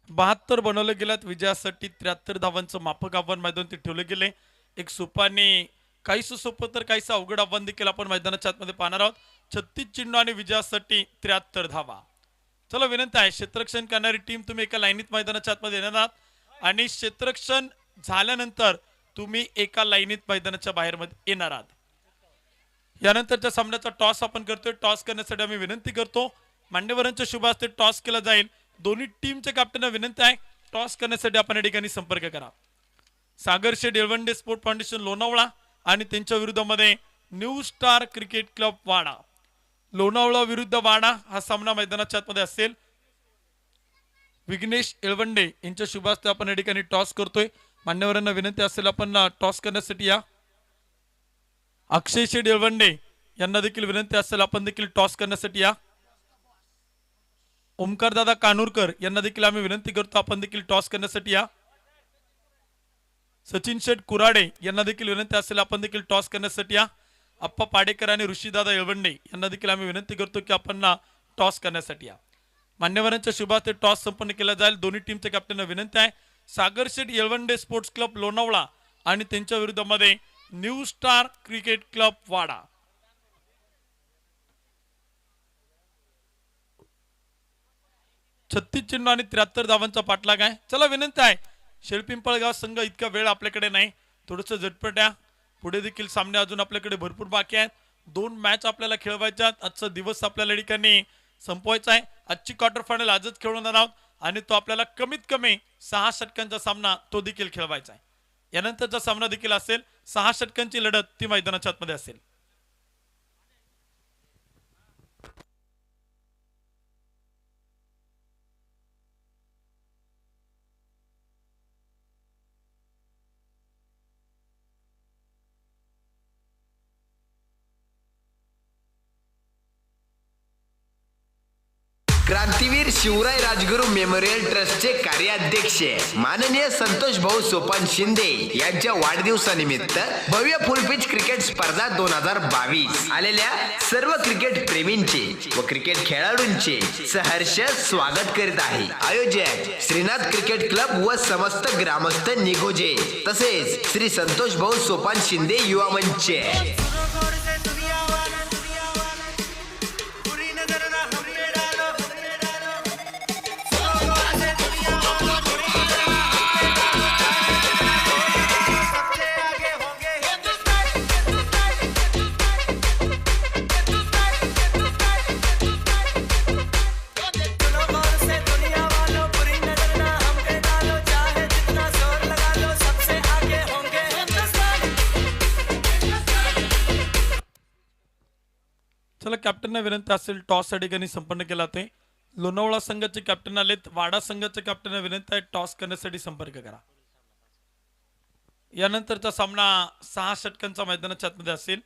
S2: बहात्तर बनवले गेल्यात. विजयासाठी 73 धावांचं माफक आव्हान मैदानात ठेवले गेले. एक सोपाने काहीसं सोपं तर काहीसं अवघड आव्हान देखील आपण मैदानाच्या आतमध्ये पाहणार आहोत. 36 चेंडू आणि विजयासाठी 73 धावा. चला विनंती आहे, क्षेत्ररक्षण करणारी टीम तुम्ही एका लाईनीत मैदानाच्या आतमध्ये येणार आहात आणि क्षेत्ररक्षण झाल्यानंतर तुम्ही एका लाईनीत मैदानाच्या बाहेर येणार आहात. यानंतरच्या सामन्याचा टॉस आपण करतोय. टॉस करण्यासाठी आम्ही विनंती करतो, मान्यवरांच्या शुभ हस्ते टॉस केला जाईल. दोन्ही टीमच्या कॅप्टनना विनंती आहे, टॉस करण्यासाठी आपण या ठिकाणी संपर्क करा. सागर शेठ येळवंडे स्पोर्ट फाउंडेशन लोणावळा आणि त्यांच्या विरुद्धमध्ये न्यू स्टार क्रिकेट क्लब वाडा. लोणावळा विरुद्ध वाडा हा सामना मैदानाच्या आतमध्ये असेल. विघ्नेश येळवंडे यांच्या शुभ हस्ते आपण या ठिकाणी टॉस करतोय. मान्यवरांना विनंती असेल आपण टॉस करण्यासाठी या. अक्षय शेठ येळवंडे यांना देखील विनंती असेल आपण देखील टॉस करण्यासाठी या. ओमकार दादा कानूरकर यांना देखील आम्ही विनंती करतो आपण देखील टॉस करण्यासाठी या. सचिन शेठ कुराडे यांना देखील विनंती असेल आपण देखील टॉस करण्यासाठी या. अप्पा पाडेकर आणि ऋषीदादा येळवंडे यांना देखील आम्ही विनंती करतो की आपण टॉस करण्यासाठी या. मान्यवरांच्या शुभास्ते टॉस संपन्न केला जाईल. दोन्ही टीमच्या कॅप्टनना विनंती आहे, सागर शेठ येळवंडे स्पोर्ट्स क्लब लोणावळा आणि त्यांच्या विरुद्धमध्ये न्यू स्टार क्रिकेट क्लब वाडा. छत्तीस चेंडू आणि 73 धावांचा पाठलाग आहे. चला विनंती आहे, शेळपिंपळगाव संघ इतका वेळ आपल्याकडे नाही, थोडंसं झटपट या. पुढे देखील सामने अजून आपल्याकडे भरपूर बाकी आहेत. 2 मॅच आपल्याला खेळवायच्यात. आजचा दिवस आपल्याला ठिकाणी संपवायचा आहे. आजची क्वार्टर फायनल आजच खेळवणार आहोत आणि तो आपल्याला कमीत कमी 6 षटकांचा सामना तो देखील खेळवायचा आहे. यानंतरचा सामना देखील असेल. 6 षटकांची लढत ती मैदानाच्या आतमध्ये असेल.
S3: क्रांतीवीर शिवराय राजगुरू मेमोरियल ट्रस्टचे कार्याध्यक्ष माननीय संतोष भाऊ सोपान शिंदे यांच्या वाढदिवसानिमित्त भव्य फुलपिच क्रिकेट स्पर्धा 2022 आलेल्या सर्व क्रिकेट प्रेमींचे व क्रिकेट खेळाडूंचे सहर्ष स्वागत करीत आहे. आयोजक श्रीनाथ क्रिकेट क्लब व समस्त ग्रामस्थ निगोजे तसेच श्री संतोष भाऊ सोपान शिंदे युवा मंच.
S2: चला कॅप्टनना विनंती असेल टॉस या ठिकाणी संपन्न केला ते. लोणावळा संघाचे कॅप्टन आलेत. वाडा संघाचे कॅप्टनना विनंती आहे टॉस करण्यासाठी संपर्क करा. यानंतरचा सामना 6 षटकांचा मैदानाच्या आतमध्ये असेल.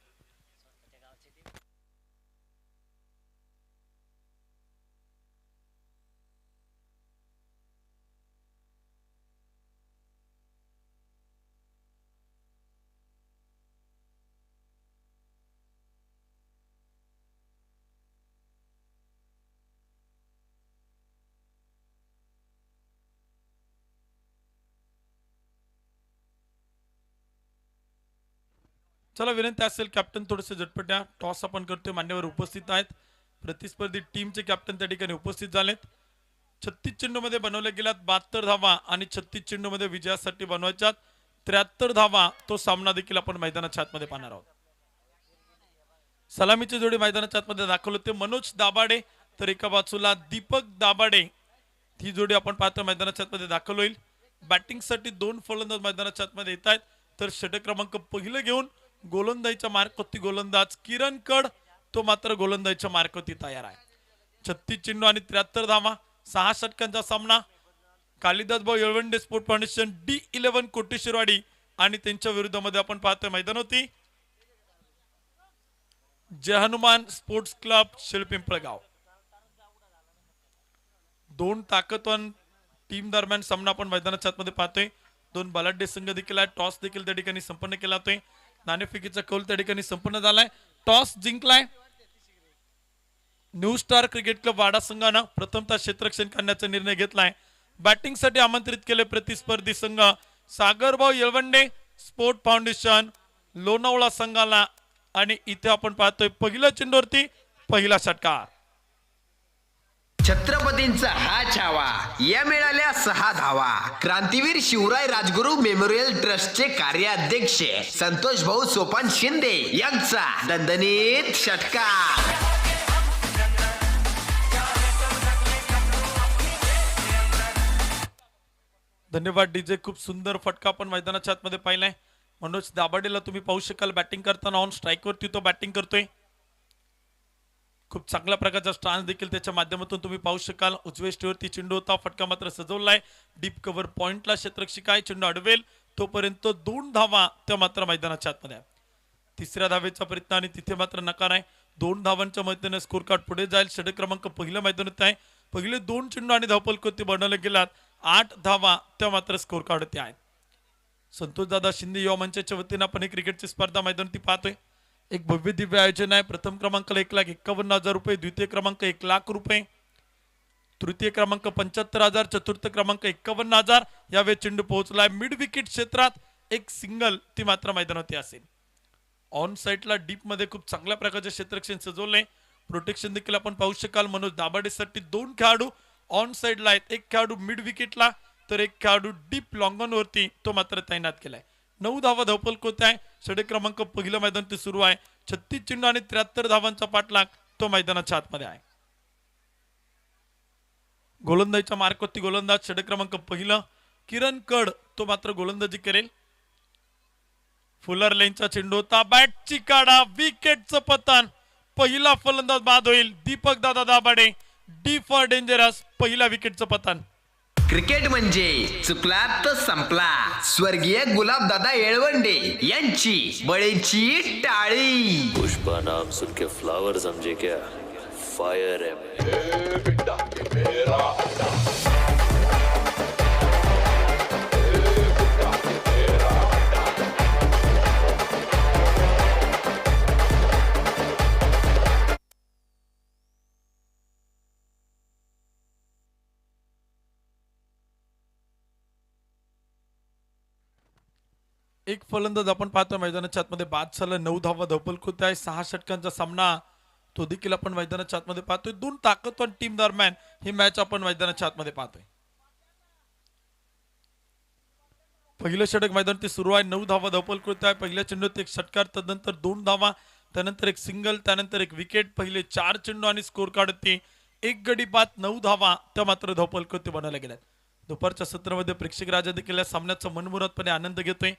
S2: चला विनंती असेल कॅप्टन थोडेसे झटपट्या टॉस आपण करतोय मान्यवर उपस्थित आहेत प्रतिस्पर्धी टीमचे कॅप्टन त्या ठिकाणी उपस्थित झालेत 36 चेंडूमध्ये बनवल्या गेल्यात 72 धावा आणि 36 चेंडूमध्ये विजयासाठी बनवायच्यात 73 धावा तो सामना देखील आपण मैदानाच्या आतमध्ये पाहणार आहोत सलामीची जोडी मैदानाच्या आतमध्ये दाखवलं ते मनोज दाभाडे तर एका बाजूला दीपक दाभाडे ही जोडी आपण पाहतो मैदानाच्या आतमध्ये दाखल होईल बॅटिंगसाठी 2 फलंदाज मैदानाच्या आतमध्ये येत आहेत तर षटक क्रमांक पहिलं घेऊन गोलंदाजीचा मार्कवरती गोलंदाज किरण कड तो मात्र गोलंदाजीच्या मार्कवरती तयार आहे 36 चेंडू आणि 73 धावा 6 षटकांचा सामना कालिदास भाऊ येळवंडे स्पोर्ट फाउंडेशन D11 कोटेश्वरवाडी आणि त्यांच्या विरुद्धामध्ये आपण पाहतोय मैदानावरती जय हनुमान स्पोर्ट्स क्लब शिळपिंपळगाव 2 ताकदवान टीम दरम्यान सामना आपण मैदानाच्या आतमध्ये पाहतोय 2 बलाढ्य संघ देखील आहे टॉस देखील त्या ठिकाणी संपन्न केला जातोय नाणेफेकीचा कौल त्या ठिकाणी संपन्न झालाय टॉस जिंकलाय new star cricket club Wada संघानं प्रथमतः क्षेत्ररक्षण करण्याचा निर्णय घेतलाय बॅटिंगसाठी आमंत्रित केले प्रतिस्पर्धी संघ सागरभाऊ येळवंडे स्पोर्ट फाउंडेशन लोणावळा संघाला आणि इथे आपण पाहतोय पहिल्या चेंडूवरती पहिला षटकार
S3: छत्रपतींचा हा छावा या मिळाल्या 6 धावा क्रांतीवीर शिवराय राजगुरू मेमोरियल ट्रस्टचे कार्याध्यक्ष संतोष भाऊ सोपान शिंदे यांचा दणदणीत षटकार
S2: धन्यवाद डीजे खूप सुंदर फटका आपण मैदानाच्या आतमध्ये पाहिलाय मनोज दाभाडेला तुम्ही पाहू शकाल बॅटिंग करताना ऑन स्ट्राईक वरती तो बॅटिंग करतोय खूप चांगल्या प्रकारचा स्टान्स देखील त्याच्या माध्यमातून तुम्ही पाहू शकाल उजव्या स्टेवरती चेंडू होता फटका मात्र सजवलाय डीप कव्हर पॉइंटला क्षेत्ररक्षक आहे चेंडू अडवेल तोपर्यंत 2 धावा त्या मात्र मैदानाच्या आतमध्ये तिसऱ्या धावेचा प्रयत्न आणि तिथे मात्र नकार आहे 2 धावांच्या मदतीने स्कोर कार्ड पुढे जाईल षटक क्रमांक पहिल्या मैदानात आहे पहिले 2 चेंडू आणि धावफलक बनवले गेलात 8 धावा त्या मात्र स्कोर कार्ड होते आहेत संतोष दादा शिंदे युवा मंचाच्या वतीने आपण ही क्रिकेटची स्पर्धा मैदानावरती पाहतोय एक भव्य दिव्य आयोजन आहे प्रथम क्रमांकाला 1,51,000 रुपये द्वितीय क्रमांक 1 लाख रुपये तृतीय क्रमांक 75,000 चतुर्थ क्रमांक 51,000 यावेळी चेंडू पोहोचलाय मिड विकेट क्षेत्रात एक सिंगल ती मात्र मैदानावरती असेल ऑन साइडला डीप मध्ये खूप चांगल्या प्रकारचे क्षेत्ररक्षण सजवले प्रोटेक्शन देखील आपण पाहू शकाल मनोज दाभाडेसाठी 2 खेळाडू ऑन साइडला आहेत एक खेळाडू मिड विकेटला तर एक खेळाडू डीप लॉंग ऑन वरती तो मात्र तैनात केलाय 9 धावा धावफलक होत आहे षटक क्रमांक पहिलं मैदान ते सुरू आहे 36 चेंडू आणि 73 धावांचा पाठलाग तो मैदानाच्या आतमध्ये आहे गोलंदाजीच्या मार्कवरती गोलंदाज षटक क्रमांक पहिलं किरण कड तो मात्र गोलंदाजी करेल फुलर लेनचा चेंडू होता बॅटची काढा विकेटचं पतन पहिला फलंदाज बाद होईल दीपक दादा दाभाडे डी फॉर डेंजरस पहिला विकेटचं पतन
S3: क्रिकेट म्हणजे चुकला तर संपला स्वर्गीय गुलाबदादा येळवंडे यांची बळीची टाळी
S4: पुष्पा नाम सुन के फ्लावर समझे क्या फायर है मैं
S2: एक फलंदाज आपण पाहतो मैदानाच्या आतमध्ये बाद झाला 9 धावा धावफलक होत आहे 6 षटकांचा सामना तो देखील आपण मैदानाच्या आतमध्ये पाहतोय 2 ताकदवान टीम दरम्यान ही मॅच आपण मैदानाच्या आतमध्ये पाहतोय पहिलं षटक मैदान ते सुरू आहे 9 धावा धावफलक होत आहे पहिल्या चेंडूत एक षटकार तदनंतर 2 धावा त्यानंतर एक सिंगल त्यानंतर एक विकेट पहिले 4 चेंडू आणि स्कोर काढते एक गडी बाद 9 धावा त्या मात्र धावफलक ते बनवल्या गेल्यात दुपारच्या सत्रामध्ये प्रेक्षक राजा देखील या सामन्याचा मनमुरादपणे आनंद घेतोय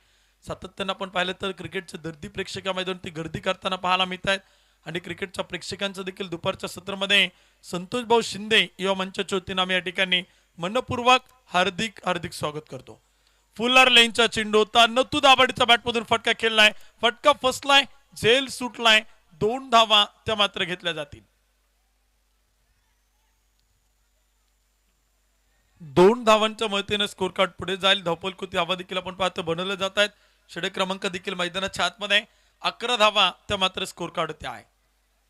S2: सातत्यानं आपण पाहिलं तर क्रिकेटचे दर्दी प्रेक्षक मैदानावरती गर्दी करताना पाहायला मिळत आहेत आणि क्रिकेटच्या प्रेक्षकांचं देखील दुपारच्या सत्रामध्ये संतोष भाऊ शिंदे युवा मंचाच्या वतीने आम्ही या ठिकाणी मनपूर्वक हार्दिक स्वागत करतो फुलर लेनचा चेंडू होता नतू दाभाडेचा बॅटमधून फटका खेळलाय फटका फसलाय झेल सुटलाय 2 धावा त्या मात्र घेतल्या जातील 2 धावांच्या मदतीने स्कोर कार्ड पुढे जाईल धावफलक धावा देखील आपण पाहतो बनवले जात आहेत षटक क्रमांक देखील मैदानाच्या आतमध्ये 11 धावा त्या मात्र स्कोर कार्ड होते आहे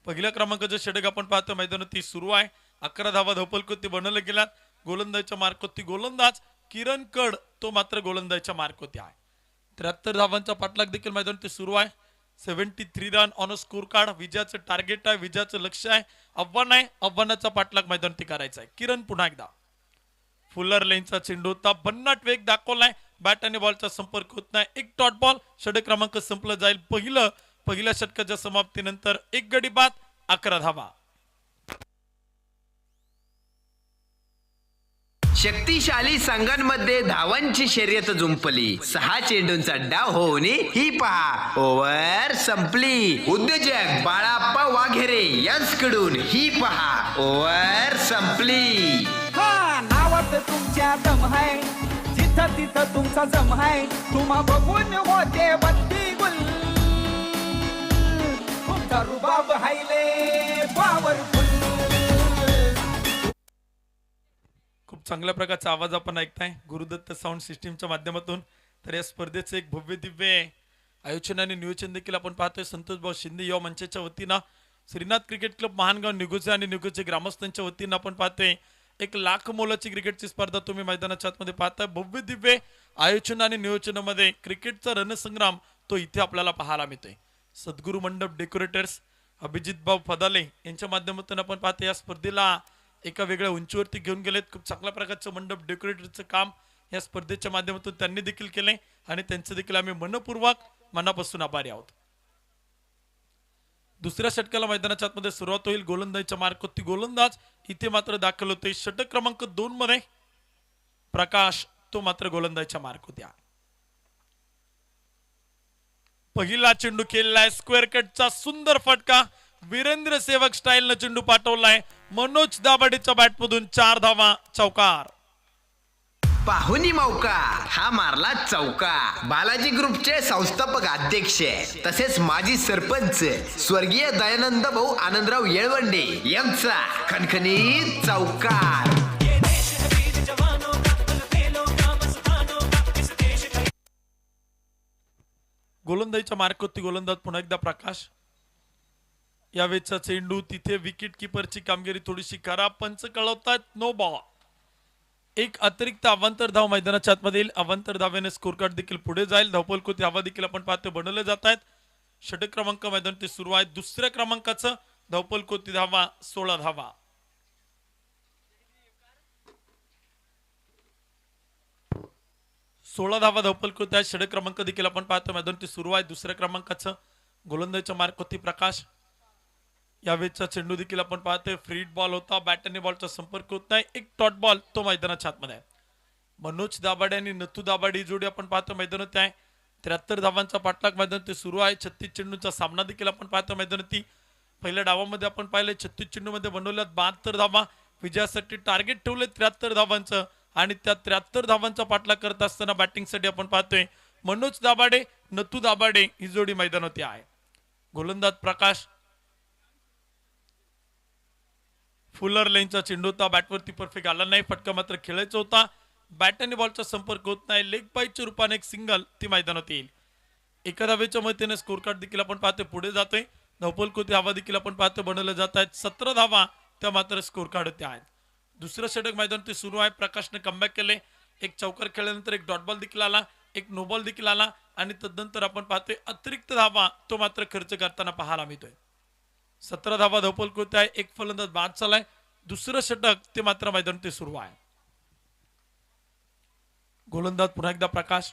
S2: पहिल्या क्रमांकाचे षटक आपण पाहतो मैदानावरती सुरू आहे 11 धावा धावफलक बनवले गेल्यात गोलंदाजीच्या मार्कवरती गोलंदाज किरण कड तो मात्र गोलंदाजीच्या मार्कवरती आहे 73 धावांचा पाठलाग देखील मैदानावरती सुरू आहे 73 run on a score card. विजयाचं टार्गेट आहे, विजयाचं लक्ष आहे, आव्हान आहे, आव्हानाचा पाठलाग मैदानावरती करायचा आहे. किरण पुन्हा एकदा फुलर लेनचा चेंडू होता, भन्नाट वेग दाखवलाय, बॅट आणि बॉलचा संपर्क होत नाही. एक डॉट बॉल, षटक क्रमांक संपलं जाईल. पहिल्या षटकाच्या समाप्तीनंतर 1 गडी बाद, 11 धावा.
S3: शक्तिशाली संघांमध्ये धावांची शर्यत जुंपली. 6 चेंडूंचा डाव होऊन ही पहा ओव्हर संपली. उद्योजक बाळाप्पा वाघेरे यांच्याकडून ही पहा ओव्हर संपली.
S5: हा नावात तुमच्या दम आहे, जिथं तिथं तुमचा जम आहे. तुम्हा बघून होते बत्ती गुल, तुमचा रुबाब हायले पॉवरफुल.
S2: खूप चांगल्या प्रकारचा आवाज आपण ऐकताय गुरुदत्त साऊंड सिस्टीमच्या माध्यमातून. तर या स्पर्धेचं एक भव्य दिव्य आयोजन आणि नियोजन देखील आपण पाहतोय संतोष भाऊ शिंदे युवा मंचाच्या वतीनं, श्रीनाथ क्रिकेट क्लब महानगाव निगुजे आणि निगुजे ग्रामस्थांच्या वतीनं आपण पाहतोय 1 लाख मोलाची क्रिकेटची स्पर्धा तुम्ही मैदानाच्या आतमध्ये पाहताय. भव्य दिव्य आयोजन आणि नियोजनामध्ये क्रिकेटचा रणसंग्राम तो इथे आपल्याला पाहायला मिळतोय. सद्गुरू मंडप डेकोरेटर्स अभिजित भाऊ फदाले यांच्या माध्यमातून आपण पाहतोय या स्पर्धेला एका वेगळ्या उंचीवरती घेऊन गेलेत. खूप चांगल्या प्रकारचं मंडप डेकोरेटरचं काम या स्पर्धेच्या माध्यमातून त्यांनी देखील केलंय आणि त्यांचं देखील आम्ही मनापासून आभारी आहोत. दुसऱ्या षटकाला मैदानाच्या आतमध्ये सुरुवात होईल. गोलंदाजीच्या मार्गावरती गोलंदाज इथे मात्र दाखल होते. षटक क्रमांक 2 मध्ये प्रकाश तो मात्र गोलंदाजीच्या मार्गावरती आहे. पहिला चेंडू खेळलाय, स्क्वेअर कटचा सुंदर फटका, वीरेंद्र सेवक स्टाईल न चेंडू पाठवलाय. मनोज दाभाडेच्या बॅटमधून 4 धावा, चौकार.
S3: पाहुणी मौका हा मारला चौका. बालाजी ग्रुपचे संस्थापक अध्यक्ष तसेच माजी सरपंच स्वर्गीय दयानंद भाऊ आनंदराव येळवंडे यांचा खणखणीत चौकार.
S2: गोलंदाजीच्या मार्गावरती गोलंदाज पुन्हा एकदा प्रकाश. यावेळेचा चेंडू तिथे विकेट किपरची कामगिरी थोडीशी खराब, पंच कळवतात नो बॉल. एक अतिरिक्त अवांतर धाव मैदानाच्या आतमध्ये येईल. अवांतर धाव्याने स्कोर कार्ड देखील पुढे जाईल. धावपल कोती हवा देखील आपण पाहतो बनवले जात आहेत. षटक क्रमांक मैदानात सुरू आहे. दुसऱ्या क्रमांकाचं धावपल कोती धावा 16 धावा. धावपल कोती आहे. षटक क्रमांक देखील आपण पाहतो मैदानात सुरू आहे. दुसऱ्या क्रमांकाचं गोलंदाजीच्या मार्गावरती प्रकाश. यावेळेचा चेंडू देखील आपण पाहतोय फ्रीड बॉल होता, बॅट आणि बॉलचा संपर्क होत नाही. एक डॉट बॉल तो मैदानाच्या आतमध्ये आहे. मनोज दाभाडे आणि नथू दाभाडे जोडी आपण पाहतो मैदानात आहे. 73 धावांचा पाठलाग मैदानात सुरू आहे. 36 चेंडूंचा सामना देखील आपण पाहतो मैदानात. पहिल्या डावामध्ये आपण पाहिले 36 चेंडू मध्ये बनवल्यात 72 धावा. विजयासाठी टार्गेट ठेवले 73 धावांचं आणि त्या 73 धावांचा पाठलाग करत असताना बॅटिंगसाठी आपण पाहतोय मनोज दाभाडे नथू दाभाडे ही जोडी मैदानात आहे. गोलंदाज प्रकाश. फुलर लेनचा चेंडू होता, बॅटवरती परफेक्ट आला नाही, फटका मात्र खेळायचा होता. बॅट आणि बॉलचा संपर्क होत नाही. लेग बाईच्या रूपाने एक सिंगल ती मैदानात येईल. एका धावेच्या मदतीने स्कोर कार्ड देखील आपण पाहतोय पुढे जातोय. धावपल कोती हवा देखील आपण पाहतोय बनवले जात आहेत. 17 धावा त्या मात्र स्कोर कार्ड होते आहेत. दुसरं षटक मैदानात सुरू आहे. प्रकाशने कमबॅक केले. एक चौकार खेळल्यानंतर एक डॉट बॉल देखील आला, एक नो बॉल देखील आला आणि तदनंतर आपण पाहतोय अतिरिक्त धावा तो मात्र खर्च करताना पाहायला मिळतोय. 17 धावा धावपल कोती आहे. एक फलंदाज बाद चालाय. दुसरं षटक ते मात्र मैदानात सुरू आहे. गोलंदाज पुन्हा एकदा प्रकाश.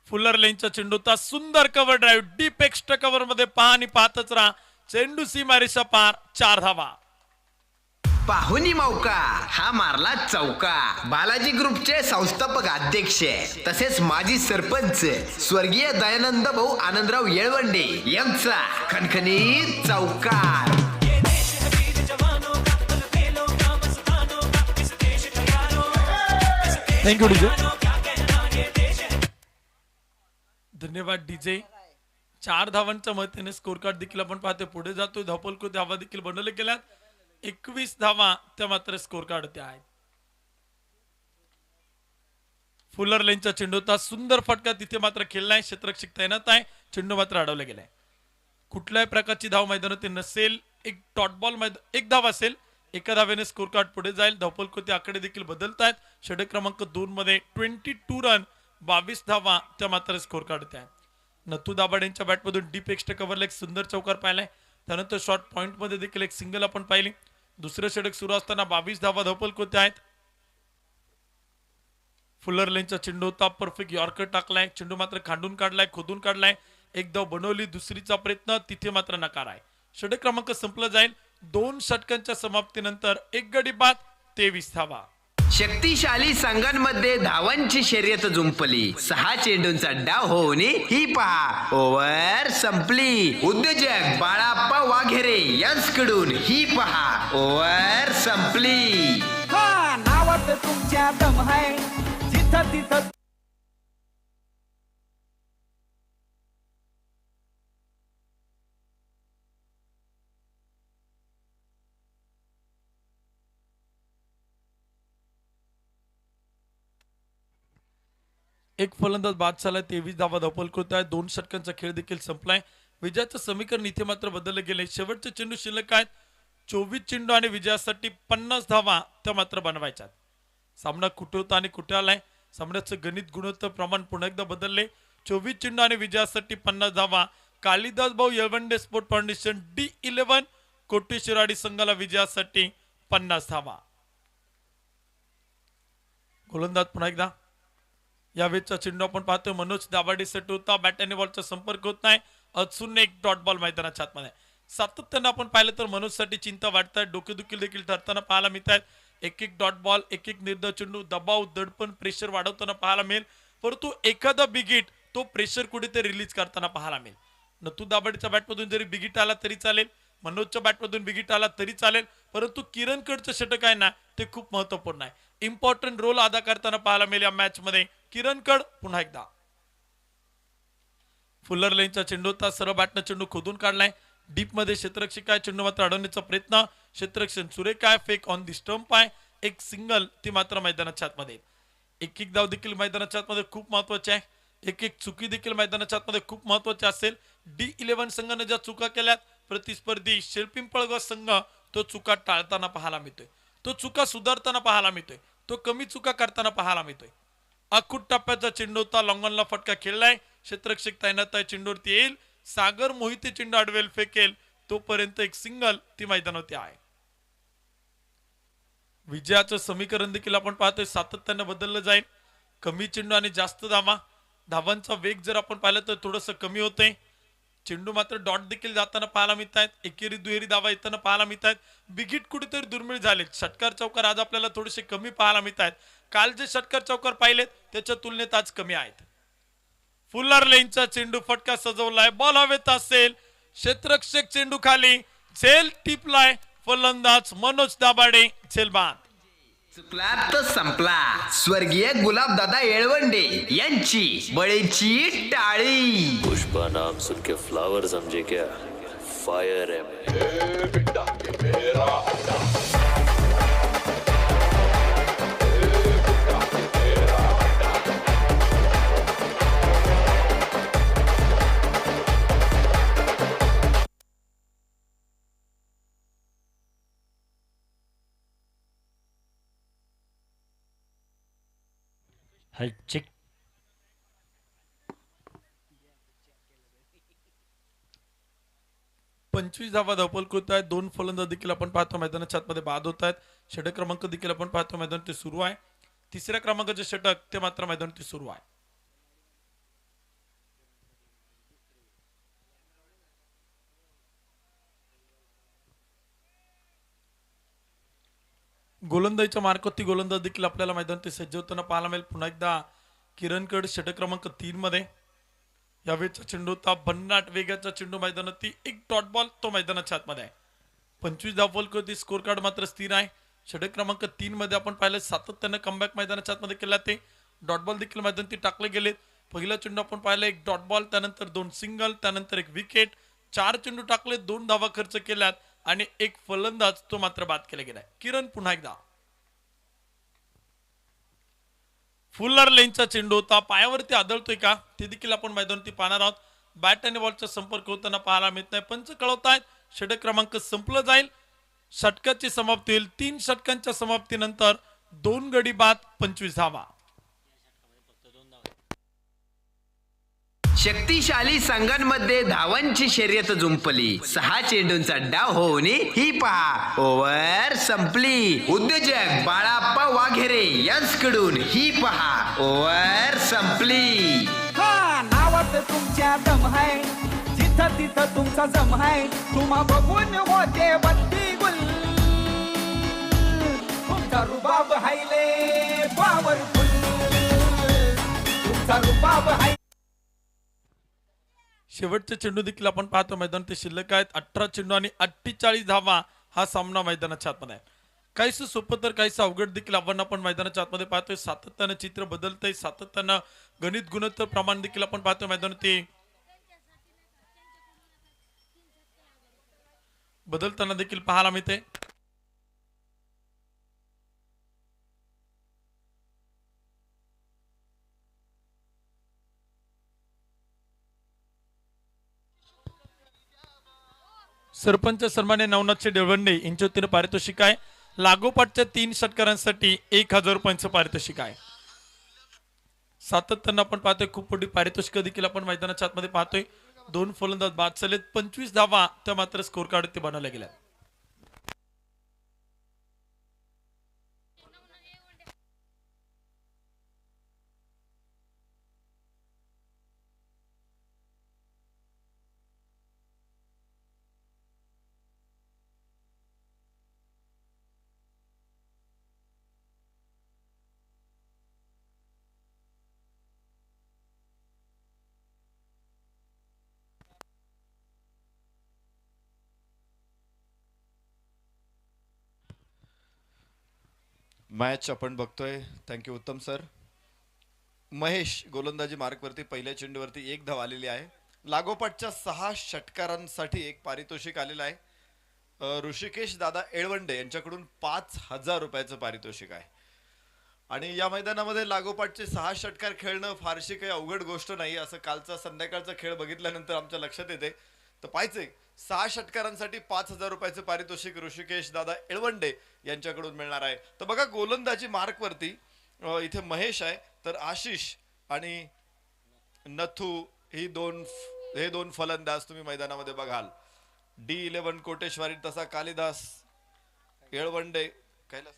S2: फुलर लेनचा चेंडू होता, सुंदर cover drive, deep extra cover मध्ये पहा आणि पाहतच राहा. चेंडू सीमारेषा पार, 4 धावा.
S3: पाहुणी मौका हा मारला चौका. बालाजी ग्रुपचे संस्थापक अध्यक्ष तसेच माजी सरपंच स्वर्गीय दयानंद भाऊ आनंदराव येळवंडे यांचा खणखणीत चौकार.
S2: Thank you DJ. धन्यवाद डीजे. 4 धावांच्या मदतीने स्कोर कार्ड देखील आपण पाहतो पुढे जातोय. धावपल कोती धावा देखील बनवले गेल्यात. 21 धावा त्या मात्र स्कोर कार्ड होत्या आहेत. फुलर लेनचा चेंडू होता, सुंदर फटका तिथे मात्र खेळलाय. क्षेत्ररक्षक तैनात आहे. चेंडू मात्र अडवला गेलाय. कुठल्याही प्रकारची धाव मैदानात नसेल. एक डॉट बॉल एक धाव असेल. एका धावेने स्कोर कार्ड पुढे जाईल. धावपल कोती आकडे देखील बदलत आहेत. षटक क्रमांक 2 मध्ये 22 रन 22 धावा त्या मात्र स्कोर कार्ड होत्या. नथू दाभाडे यांच्या बॅटमधून डीप एक्स्ट्रा कव्हरला एक सुंदर चौकार पाहिलाय. त्यानंतर शॉर्ट पॉइंट मध्ये देखील एक सिंगल आपण पाहिली. दुसरं षटक सुरू असताना 22 धावा धावपल होते आहेत. फुलर लेनचा चेंडू होता, परफेक्ट यॉर्कर टाकलाय. चेंडू मात्र खांडून काढलाय, खोदून काढलाय. एक धाव बनवली, दुसरीचा प्रयत्न तिथे मात्र नकार आहे. षटक क्रमांक संपला जाईल. 2 षटकांच्या समाप्तीनंतर एक गडी बाद 23 धावा.
S3: शक्तिशाली संघांमध्ये धावांची शर्यत जुंपली. 6 चेंडूंचा डाव होऊन ही पहा ओव्हर संपली. उद्योजक बाळाप्पा वाघेरे यांच्याकडून ही पहा ओव्हर संपली.
S5: हा नावात तुमच्या दम आहे जिथं तिथं
S2: एक फलंदाज बाद झालाय. 23 धावा धावपल होत आहे. 2 षटकांचा खेळ देखील संपलाय. विजयाचं समीकरण इथे मात्र बदलले गेले. शेवटचे चेंडू शिल्लक आहेत. 24 चेंडू आणि विजयासाठी 50 धावा त्या मात्र बनवायच्या. सामना कुठे होता आणि कुठे आलाय, सामन्याचं गणित गुणोत्तर प्रमाण पुन्हा एकदा बदलले. 24 चेंडू आणि विजयासाठी 50 धावा. कालिदास भाऊ येळवंडे स्पोर्ट फाउंडेशन D11 कोटेश्वराडी संघाला विजयासाठी 50 धावा. गोलंदाज पुन्हा एकदा. यावेळेचा चेंडू आपण पाहतोय मनोज दाभाडे सेट होता. बॅट आणि बॉलचा संपर्क होत नाही. अजून एक डॉट बॉल मैदानाच्या आतमध्ये. सातत्यानं आपण पाहिलं तर मनोजसाठी चिंता वाटत आहे. डोकेदुखी देखील ठरताना पाहायला मिळत आहेत. एक एक डॉट बॉल, एक एक निर्धाव चेंडू, दबाव, दडपण, प्रेशर वाढवताना पाहायला मिळेल. परंतु एखादा बिगिट तो प्रेशर कुठेतरी रिलीज करताना पाहायला मिळेल. नथू दाभाडेच्या बॅटमधून जरी बिगिट आला तरी चालेल, मनोजच्या बॅटमधून बिगिट आला तरी चालेल, परंतु किरणकडचं षटक आहे ना ते खूप महत्वपूर्ण आहे. इम्पॉर्टंट रोल अदा करताना पाहायला मिळेल या मॅच मध्ये. किरणकड पुन्हा एकदा. फुलर लेनचा चेंडू होता, सरळ बॅटनं चेंडू खोदून काढलाय. डीप मध्ये क्षेत्ररक्षक आहे, चेंडू मात्र अडवण्याचा प्रयत्न. क्षेत्ररक्षण सुरेख आहे, फेक ऑन दी स्टंप आहे. एक सिंगल ती मात्र मैदानाच्या आतमध्ये. एक एक धाव देखील मैदानाच्या आतमध्ये खूप महत्वाचे आहे. एक एक चुकी देखील मैदानाच्या आतमध्ये खूप महत्वाची असेल. D11 संघाने ज्या चुका केल्यात, प्रतिस्पर्धी शेलपिंपळगाव संघ तो चुका टाळताना पाहायला मिळतोय, तो चुका सुधारताना पाहायला मिळतोय, तो कमी चुका करताना पाहायला मिळतोय. अखूट टप्प्याचा चेंडू होता, लॉंगॉनला फटका खेळलाय. क्षेत्ररक्षक तैनात आहे, चेंडूवरती येईल. सागर मोहिते चेंडू अडवेल, फेकेल तोपर्यंत एक सिंगल ती मैदानावरती आहे. विजयाचं समीकरण देखील आपण पाहतोय सातत्याने बदललं जाईल. कमी चेंडू आणि जास्त धावा. धावांचा वेग जर आपण पाहिलं तर थोडंसं कमी होतंय. चेंडू मात्र डॉट देखील जाताना पाहायला मिळत आहेत. एकेरी दुहेरी धावा येताना पाहायला मिळत आहेत. बिगिट कुठेतरी दुर्मिळ झाले. षटकार चौकार आज आपल्याला थोडेसे कमी पाहायला मिळत आहेत. काल जे षटकार चौकार पाहिलेत त्याच्या तुलनेत आज कमी आहेत. फुलर लेनचा चेंडू फटका सजवलाय, बॉल हवेत असेल. क्षेत्ररक्षक चेंडू खाली, झेल टिपलाय. फलंदाज मनोज दाभाडे, झेल बाद.
S3: चुकला तर संपला. स्वर्गीय गुलाबदादा येळवंडे यांची बळीची टाळी.
S4: पुष्पा नाम सुन के फ्लावर समझे क्या, फायर है मैं.
S6: चेक.
S2: पंचवीस धावा धावपल होत आहेत. 2 फलंदाज देखील आपण पाहतो मैदानाच्या आतमध्ये बाद होत आहेत. षटक क्रमांक देखील आपण पाहतो मैदान ते सुरू आहे. तिसऱ्या क्रमांकाचे षटक ते मात्र मैदान ते सुरू आहे. गोलंदाजीच्या मार्कावरती गोलंदाज देखील आपल्याला मैदान ते सज्ज होताना पाहायला मिळेल. पुन्हा एकदा किरणकड षटक क्रमांक 3 मध्ये. यावेळेचा चेंडू होता, भन्नाट वेगाचा चेंडू मैदानावरती. एक डॉट बॉल तो मैदानाच्या आतमध्ये आहे. 25 धावपल स्कोर कार्ड मात्र स्थिर आहे. षटक क्रमांक 3 मध्ये आपण पाहिलं सातत्यानं कमबॅक मैदानाच्या आतमध्ये केला. ते डॉट बॉल देखील मैदानावरती टाकले गेले. पहिला चेंडू आपण पाहिला, एक डॉट बॉल, त्यानंतर 2 सिंगल, त्यानंतर एक विकेट. 4 चेंडू टाकले, 2 धावा खर्च केल्यात आणि एक फलंदाज तो मात्र बाद केला गेलाय. किरण पुन्हा एकदा. फुलर लेनचा चेंडू होता, पायावरती आदळतोय का ते देखील आपण मैदानावरती पाहणार आहोत. बॅट आणि बॉलचा संपर्क होताना पाहायला मिळत नाही. पंच कळवतायत षटक क्रमांक संपलं जाईल. षटकाची समाप्ती होईल. 3 षटकांच्या समाप्तीनंतर 2 गडी बाद 25 धावा.
S3: शक्तिशाली संघांमध्ये धावांची शर्यत जुंपली 6 चेंडूंचा डाव होऊन ही पहा ओव्हर संपली. उद्योजक बाळाप्पा वाघेरे यांच्याकडून ही पहा ओव्हर संपली.
S5: हा नावात तुमच्या दम आहे जिथं तिथं तुमचा जम आहे तुम्हा बघून होते बत्ती गुल तुमचा रुबाब हायले पॉवरफुल तुमचा रुबाब हाय.
S2: शेवटचे चेंडू देखील आपण पाहतो मैदान ते शिल्लक आहेत 18 चेंडू आणि 48 धावा हा सामना मैदानाच्या आतमध्ये आहे. काहीसं सोपं तर काहीसं अवघड देखील आपण मैदानाच्या आतमध्ये पाहतोय. सातत्यानं चित्र बदलतंय, सातत्यानं गणित गुणोत्तर प्रमाण देखील आपण पाहतोय मैदान ते बदलताना देखील पाहायला मिळते. सरपंच सन्मान्य नवनाथचे देवंडे यांच्या वतीनं पारितोषिक आहे. लागोपाठच्या 3 षटकारांसाठी 1000 रुपयांचं पारितोषिक आहे. सातत्यानं आपण पाहतोय खूप मोठी पारितोषिक देखील आपण मैदानाच्या आतमध्ये पाहतोय. 2 फलंदाज बाद झालेत, 25 धावा त्या मात्र स्कोर कार्ड ते बनवल्या गेल्या.
S1: मॅच आपण बघतोय. थँक्यू उत्तम सर. महेश गोलंदाजी मार्कवरती पहिल्या चेंडूवरती 1 धाव आलेली आहे. लागोपाठच्या 6 षटकारांसाठी एक पारितोषिक आलेलं आहे. ऋषिकेश दादा येळवंडे यांच्याकडून 5000 रुपयाचं पारितोषिक आहे. आणि या मैदानामध्ये लागोपाठचे 6 षटकार खेळणं फारशी काही अवघड गोष्ट नाही असं कालचा संध्याकाळचा खेळ बघितल्यानंतर आमच्या लक्षात येते. तर पाहायचंय 6 षटकारांसाठी 5000 रुपयाचं पारितोषिक ऋषिकेश दादा येळवंडे यांच्याकडून मिळणार आहे. तर बघा गोलंदाजी मार्कवरती इथे महेश आहे, तर आशिष आणि नथू हे दोन फलंदाज तुम्ही मैदानामध्ये बघाल. D11 कोटेश्वरी तसा Kalidas Yelwande Kailas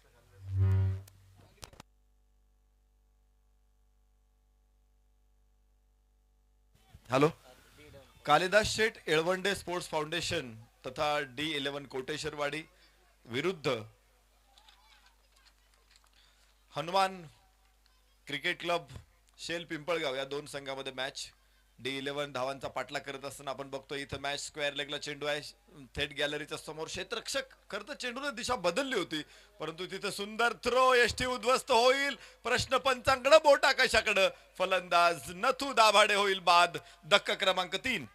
S1: hello Kalidas Sheth Yelwande sports foundation तथा D11 कोटेश्वरवाडी विरुद्ध हनुमान क्रिकेट क्लब शेल पिंपळगाव या 2 संघामध्ये मॅच. D11 धावांचा पाठला करत असताना आपण बघतो इथं मॅच स्क्वेअर लेगला चेंडू आहे. थेट गॅलरीच्या समोर क्षेत्ररक्षक खरं तर चेंडूने दिशा बदलली होती, परंतु तिथे सुंदर थ्रो यष्टी उद्ध्वस्त होईल. प्रश्न पंचांकडे बोट आकाशाकडे. फलंदाज नथू दाभाडे होईल बाद. धक्का क्रमांक 3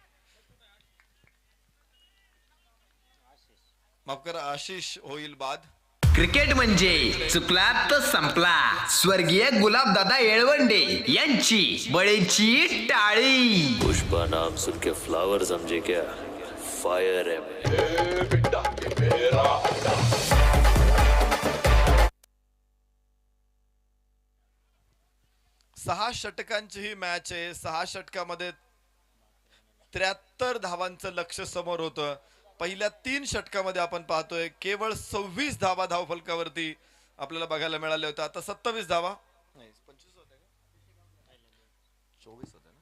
S1: माफ करा आशिष होईल बाद.
S3: क्रिकेट म्हणजे चुकला तर संपला. स्वर्गीय गुलाबदादा येळवंडे यांची बळीची टाळी.
S4: पुष्पा नाम सुन के फ्लावर समझे क्या, फायर है मैं.
S1: 6 षटकांची ही मॅच आहे. 6 षटकामध्ये 73 धावांचं लक्ष समोर होतं. पहिल्या 3 षटकामध्ये आपण पाहतोय केवळ 26 धावा धावफलकावरती आपल्याला बघायला मिळाल्या होत्या. आता 27 धावा नाही 25 होत्या का 24 होत्या ना.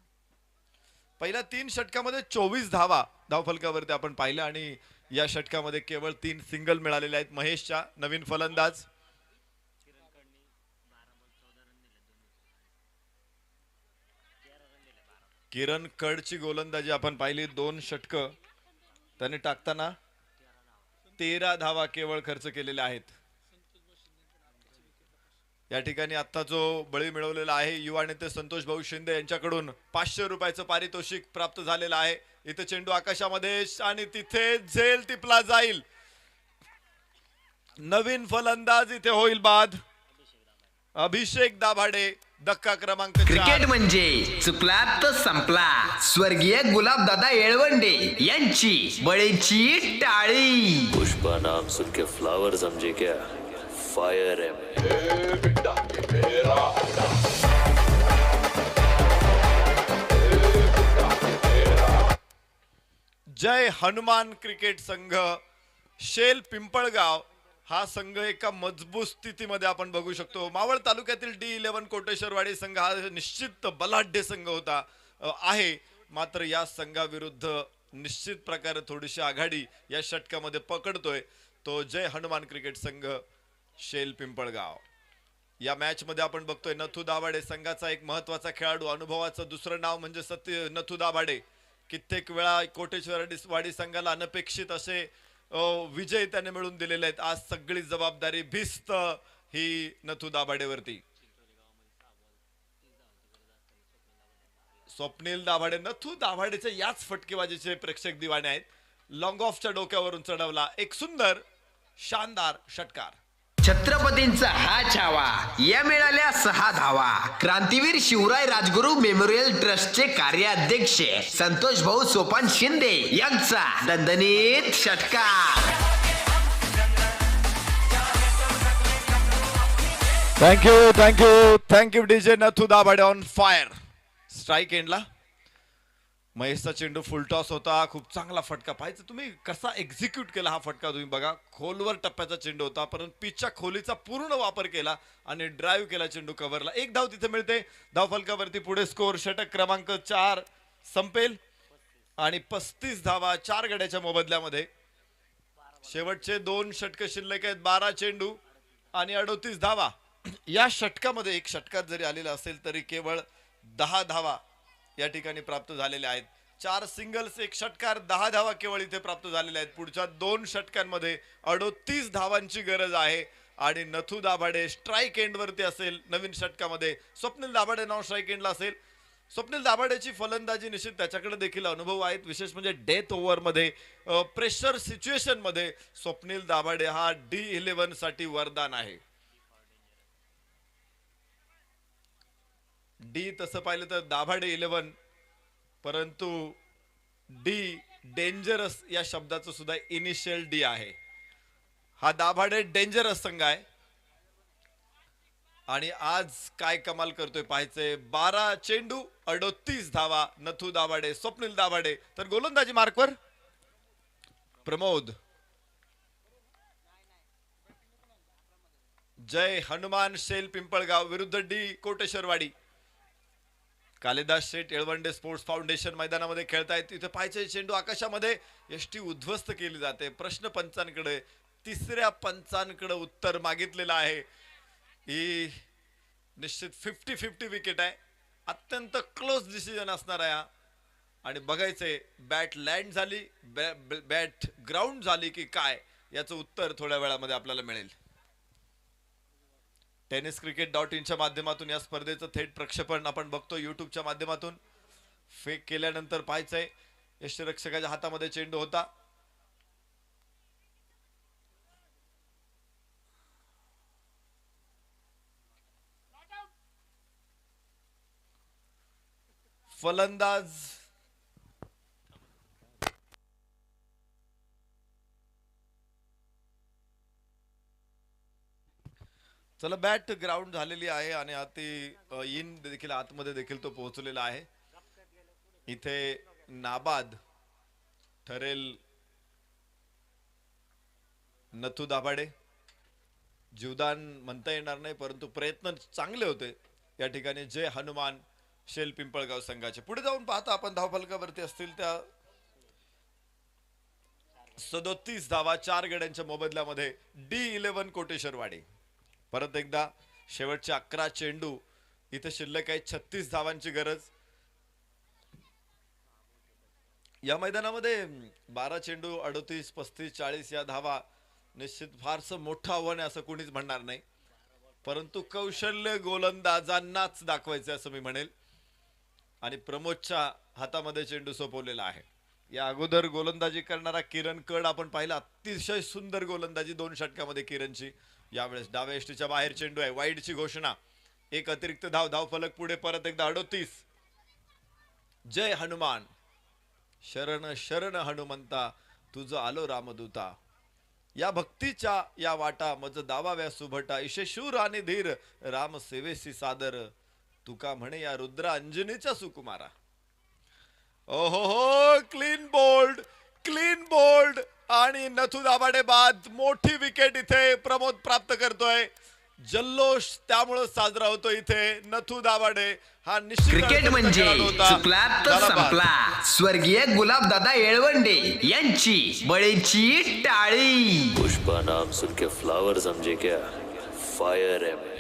S1: पहिल्या 3 षटकामध्ये 24 धावा धावफलकावरती आपण पाहिल्या आणि या षटकामध्ये केवळ 3 सिंगल मिळालेले आहेत महेशच्या. नवीन फलंदाज किरण कडची गोलंदाजी आपण पाहिली. 2 षटकं त्याने टाकताना 13 धावा केवळ खर्च केलेल्या आहेत. या ठिकाणी आता जो बळी मिळवलेला आहे युवा नेते संतोष भाऊ शिंदे यांच्याकडून 500 रुपयाचं पारितोषिक प्राप्त झालेलं आहे. इथे चेंडू आकाशामध्ये आणि तिथे झेल टिपला जाईल. नवीन फलंदाज इथे होईल बाद. अभिषेक दाभाडे. धक्का क्रमांक 4.
S3: क्रिकेट म्हणजे चुकला तर संपला. स्वर्गीय गुलाबदादा येळवंडे यांची बळीची टाळी.
S4: पुष्पा नाम सुन के फ्लावर समझे क्या, फायर है मैं.
S1: जय हनुमान क्रिकेट संघ शेल पिंपळगाव हा संघ एका मजबूत स्थितीमध्ये आपण बघू शकतो. मावळ तालुक्यातील D11 कोटेश्वरवाडी संघ हा निश्चित बलाढ्य संघ होता आहे. मात्र या संघाविरुद्ध निश्चित प्रकारे थोडीशी आघाडी या षटकामध्ये पकडतोय तो जय हनुमान क्रिकेट संघ शेल पिंपळगाव. या मॅच मध्ये आपण बघतोय नथू दाभाडे संघाचा एक महत्वाचा खेळाडू. अनुभवाचं दुसरं नाव म्हणजे नथू दाभाडे. कित्येक वेळा कोटेश्वरवाडी संघाला अनपेक्षित असे विजय त्याने मिळवून दिलेले आहेत. आज सगळी जबाबदारी भिस्त ही नथू दाभाडेवरती. स्वप्नील दाभाडे नथू दाभाडेच्या याच फटकेबाजीचे प्रेक्षक दिवाणे आहेत. लॉंग ऑफच्या डोक्यावरून चढवला एक सुंदर शानदार षटकार.
S3: छत्रपतींचा हा छावा या मिळाल्या 6 धावा. क्रांतीवीर शिवराय राजगुरू मेमोरियल ट्रस्टचे कार्याध्यक्ष संतोष भाऊ सोपान शिंदे यांचा दणदणीत षटकार.
S1: Thank you DJ Nathu Dabhade on fire. Strike एंडला महेशचा चेंडू फुलटॉस होता. खूप चांगला फटका. पाहिजे तुम्ही कसा एक्झिक्यूट केला हा फटका तुम्ही बघा. खोलवर टप्प्याचा चेंडू होता परंतु पिचच्या खोलीचा पूर्ण वापर केला आणि ड्राईव्ह केला चेंडू कव्हरला. एक धाव तिथे मिळते. धाव फलकावरती पुढे स्कोर षटक क्रमांक 4 संपेल आणि 35 धावा 4 गड्याच्या मोबदल्यामध्ये. शेवटचे 2 षटक शिल्लक आहेत. 12 चेंडू आणि 38 धावा. या षटकामध्ये एक षटकार जरी आलेला असेल तरी केवळ 10 धावा या ठिकाणी प्राप्त झालेल्या आहेत. 4 सिंगल्स 1 षटकार 10 धावा केवळ इथे प्राप्त झालेल्या आहेत. पुढच्या 2 षटकांमध्ये 38 धावांची गरज आहे आणि नथू दाभाडे स्ट्राईक एंड वरती असेल. नवीन षटकामध्ये स्वप्नील दाभाडे नाव स्ट्राईक एंडला असेल. स्वप्नील दाभाडेची फलंदाजी निश्चित त्याच्याकडे देखील अनुभव आहेत. विशेष म्हणजे डेथ ओव्हर मध्ये प्रेशर सिच्युएशन मध्ये स्वप्नील दाभाडे हा D11 साठी वरदान आहे. डी तसं पाहिलं तर दाभाडे 11 परंतु डी डेंजरस या शब्दाचं सुद्धा इनिशियल डी आहे. हा दाभाडे डेंजरस संघ आहे आणि आज काय कमाल करतोय पाहायचंय. 12 चेंडू 38 धावा. नथू दाभाडे स्वप्नील दाभाडे. तर गोलंदाजी मार्कवर प्रमोद. जय हनुमान शेल पिंपळगाव विरुद्ध D कोटेश्वरवाडी. Kalidas Sheth Yelwande sports foundation मैदानामध्ये खेळतायत. तिथे पाहायचे चेंडू आकाशामध्ये यष्टी उद्ध्वस्त केली जाते. प्रश्न पंचांकडे 3ऱ्या पंचांकडे उत्तर मागितलेलं आहे. ही निश्चित 50-50 विकेट आहे. अत्यंत क्लोज डिसिजन असणार आहे आणि बघायचंय बॅट लँड झाली बॅट ग्राउंड झाली की काय याचं उत्तर थोड्या वेळामध्ये आपल्याला मिळेल. tenniscricket.in माध्यमातून या स्पर्धेचं थेट प्रक्षेपण आपण बघतो. युट्यूबच्या माध्यमातून फेक केल्यानंतर पाहायचंय यष्टिरक्षकाच्या हातामध्ये चेंडू होता. फलंदाज चला बॅट ग्राउंड झालेली आहे आणि इन देखील आतमध्ये देखील तो पोहोचलेला आहे. इथे नाबाद ठरेल नथू दाभाडे. जीवदान म्हणता येणार नाही परंतु प्रयत्न चांगले होते या ठिकाणी जय हनुमान शेल पिंपळगाव संघाचे. पुढे जाऊन पाहता आपण धावफलकावरती असतील त्या 37 धावा 4 गड्यांच्या मोबदल्यामध्ये D11 कोटेश्वरवाडी. परत एकदा शेवटचे 11 चेंडू इथे शिल्लक आहे. 36 धावांची गरज. या मैदानामध्ये 12 चेंडू 38 35 40 या धावा निश्चित फारसं मोठं आव्हान आहे असं कोणीच म्हणणार नाही परंतु कौशल्य गोलंदाजांनाच दाखवायचे असं मी म्हणेल. आणि प्रमोदच्या हातामध्ये चेंडू सोपवलेला आहे. या अगोदर गोलंदाजी करणारा किरण कड आपण पाहिला. अतिशय सुंदर गोलंदाजी 2 षटकामध्ये किरणची. यावेळेस डाव्या यष्टीच्या बाहेर चेंडू आहे. वाईडची घोषणा. एक अतिरिक्त धाव फलक पुढे परत एकदा 38. जय हनुमान शरण शरण हनुमंता तुझं आलो रामदूता. या भक्तीच्या या वाटा मज दावाव्या सुभटा इशे शूर आणि धीर राम सेवेसी सादर तुका म्हणे या रुद्र अंजनीच्या सुकुमारा. ओहो हो क्लीन बोल्ड क्लीन बोल्ड आणि नथू दाभाडे बाद मोठी विकेट इथे प्रमोद प्राप्त करतोय. जल्लोष त्यामुळे साजरा होतो इथे. नथू दाभाडे हा निश्चित
S3: क्रिकेट म्हणजे
S1: खेळाडू होता.
S3: चुकला तर
S1: झाला बाद.
S3: संपला. स्वर्गीय गुलाबदादा येळवंडे यांची बळीची टाळी.
S4: पुष्पा नाम सुन के फ्लावर समझे क्या, फायर है मैं.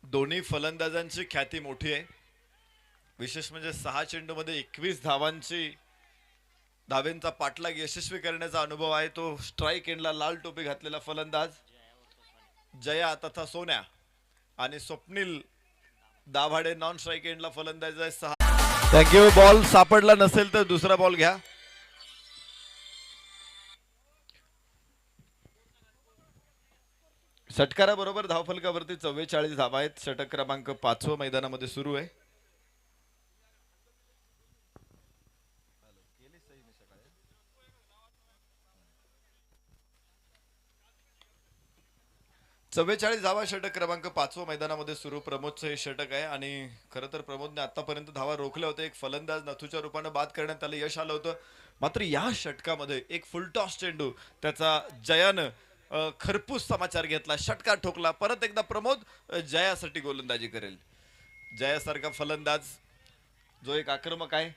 S1: दोन्ही फलंदाजांची ख्याती मोठी आहे. विशेष म्हणजे 6 चेंडूमध्ये 21 धावेंचा पाठलाग यशस्वी करण्याचा अनुभव आहे. तो स्ट्राईक एंडला लाल टोपी घातलेला फलंदाज जया तथा सोन्या आणि स्वप्नील दाभाडे नॉन स्ट्राईक एंडला फलंदाज आहे. 6. थँक्यू. बॉल सापडला नसेल तर दुसरा बॉल घ्या. षटकाराबरोबर धावफलकावरती 44 धावा आहेत. षटक क्रमांक 5 मैदानामध्ये सुरू आहे. चव्वेचाळीस धावा षटक क्रमांक 5 मैदानामध्ये सुरू. प्रमोदचं हे षटक आहे आणि खरं तर प्रमोदने आतापर्यंत धावा रोखल्या होत्या. एक फलंदाज नथूच्या रूपानं बाद करण्यात त्याला यश आलं होतं. मात्र या षटकामध्ये एक फुलटॉस चेंडू त्याचा जयानं खरपूस समाचार घेतला. षटकार ठोकला. परत एकदा प्रमोद जयासाठी गोलंदाजी करेल. जयासारखा फलंदाज जो एक आक्रमक आहे.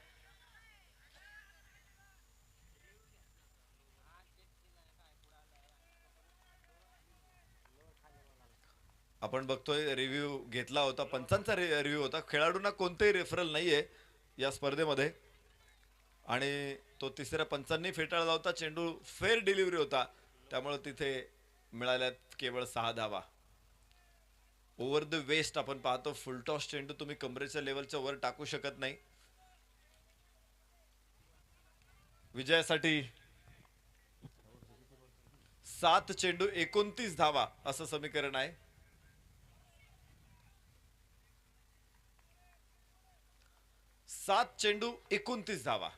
S1: आपण बघतोय रिव्ह्यू घेतला होता. पंचांचा रिव्ह्यू होता. खेळाडूंना कोणतेही रेफरल नाहीये या स्पर्धेमध्ये आणि तो तिसऱ्या पंचांनी फेटाळला होता. चेंडू फेअर डिलिव्हरी होता त्यामुळे तिथे मिळाल्यात केवळ 6 धावा. ओव्हर द वेस्ट आपण पाहतो. फुलटॉस चेंडू तुम्ही कमरेच्या लेवलच्या वर टाकू शकत नाही. विजयासाठी 7 चेंडू 29 धावा असं समीकरण आहे. 7 चेंडू 29 धावा.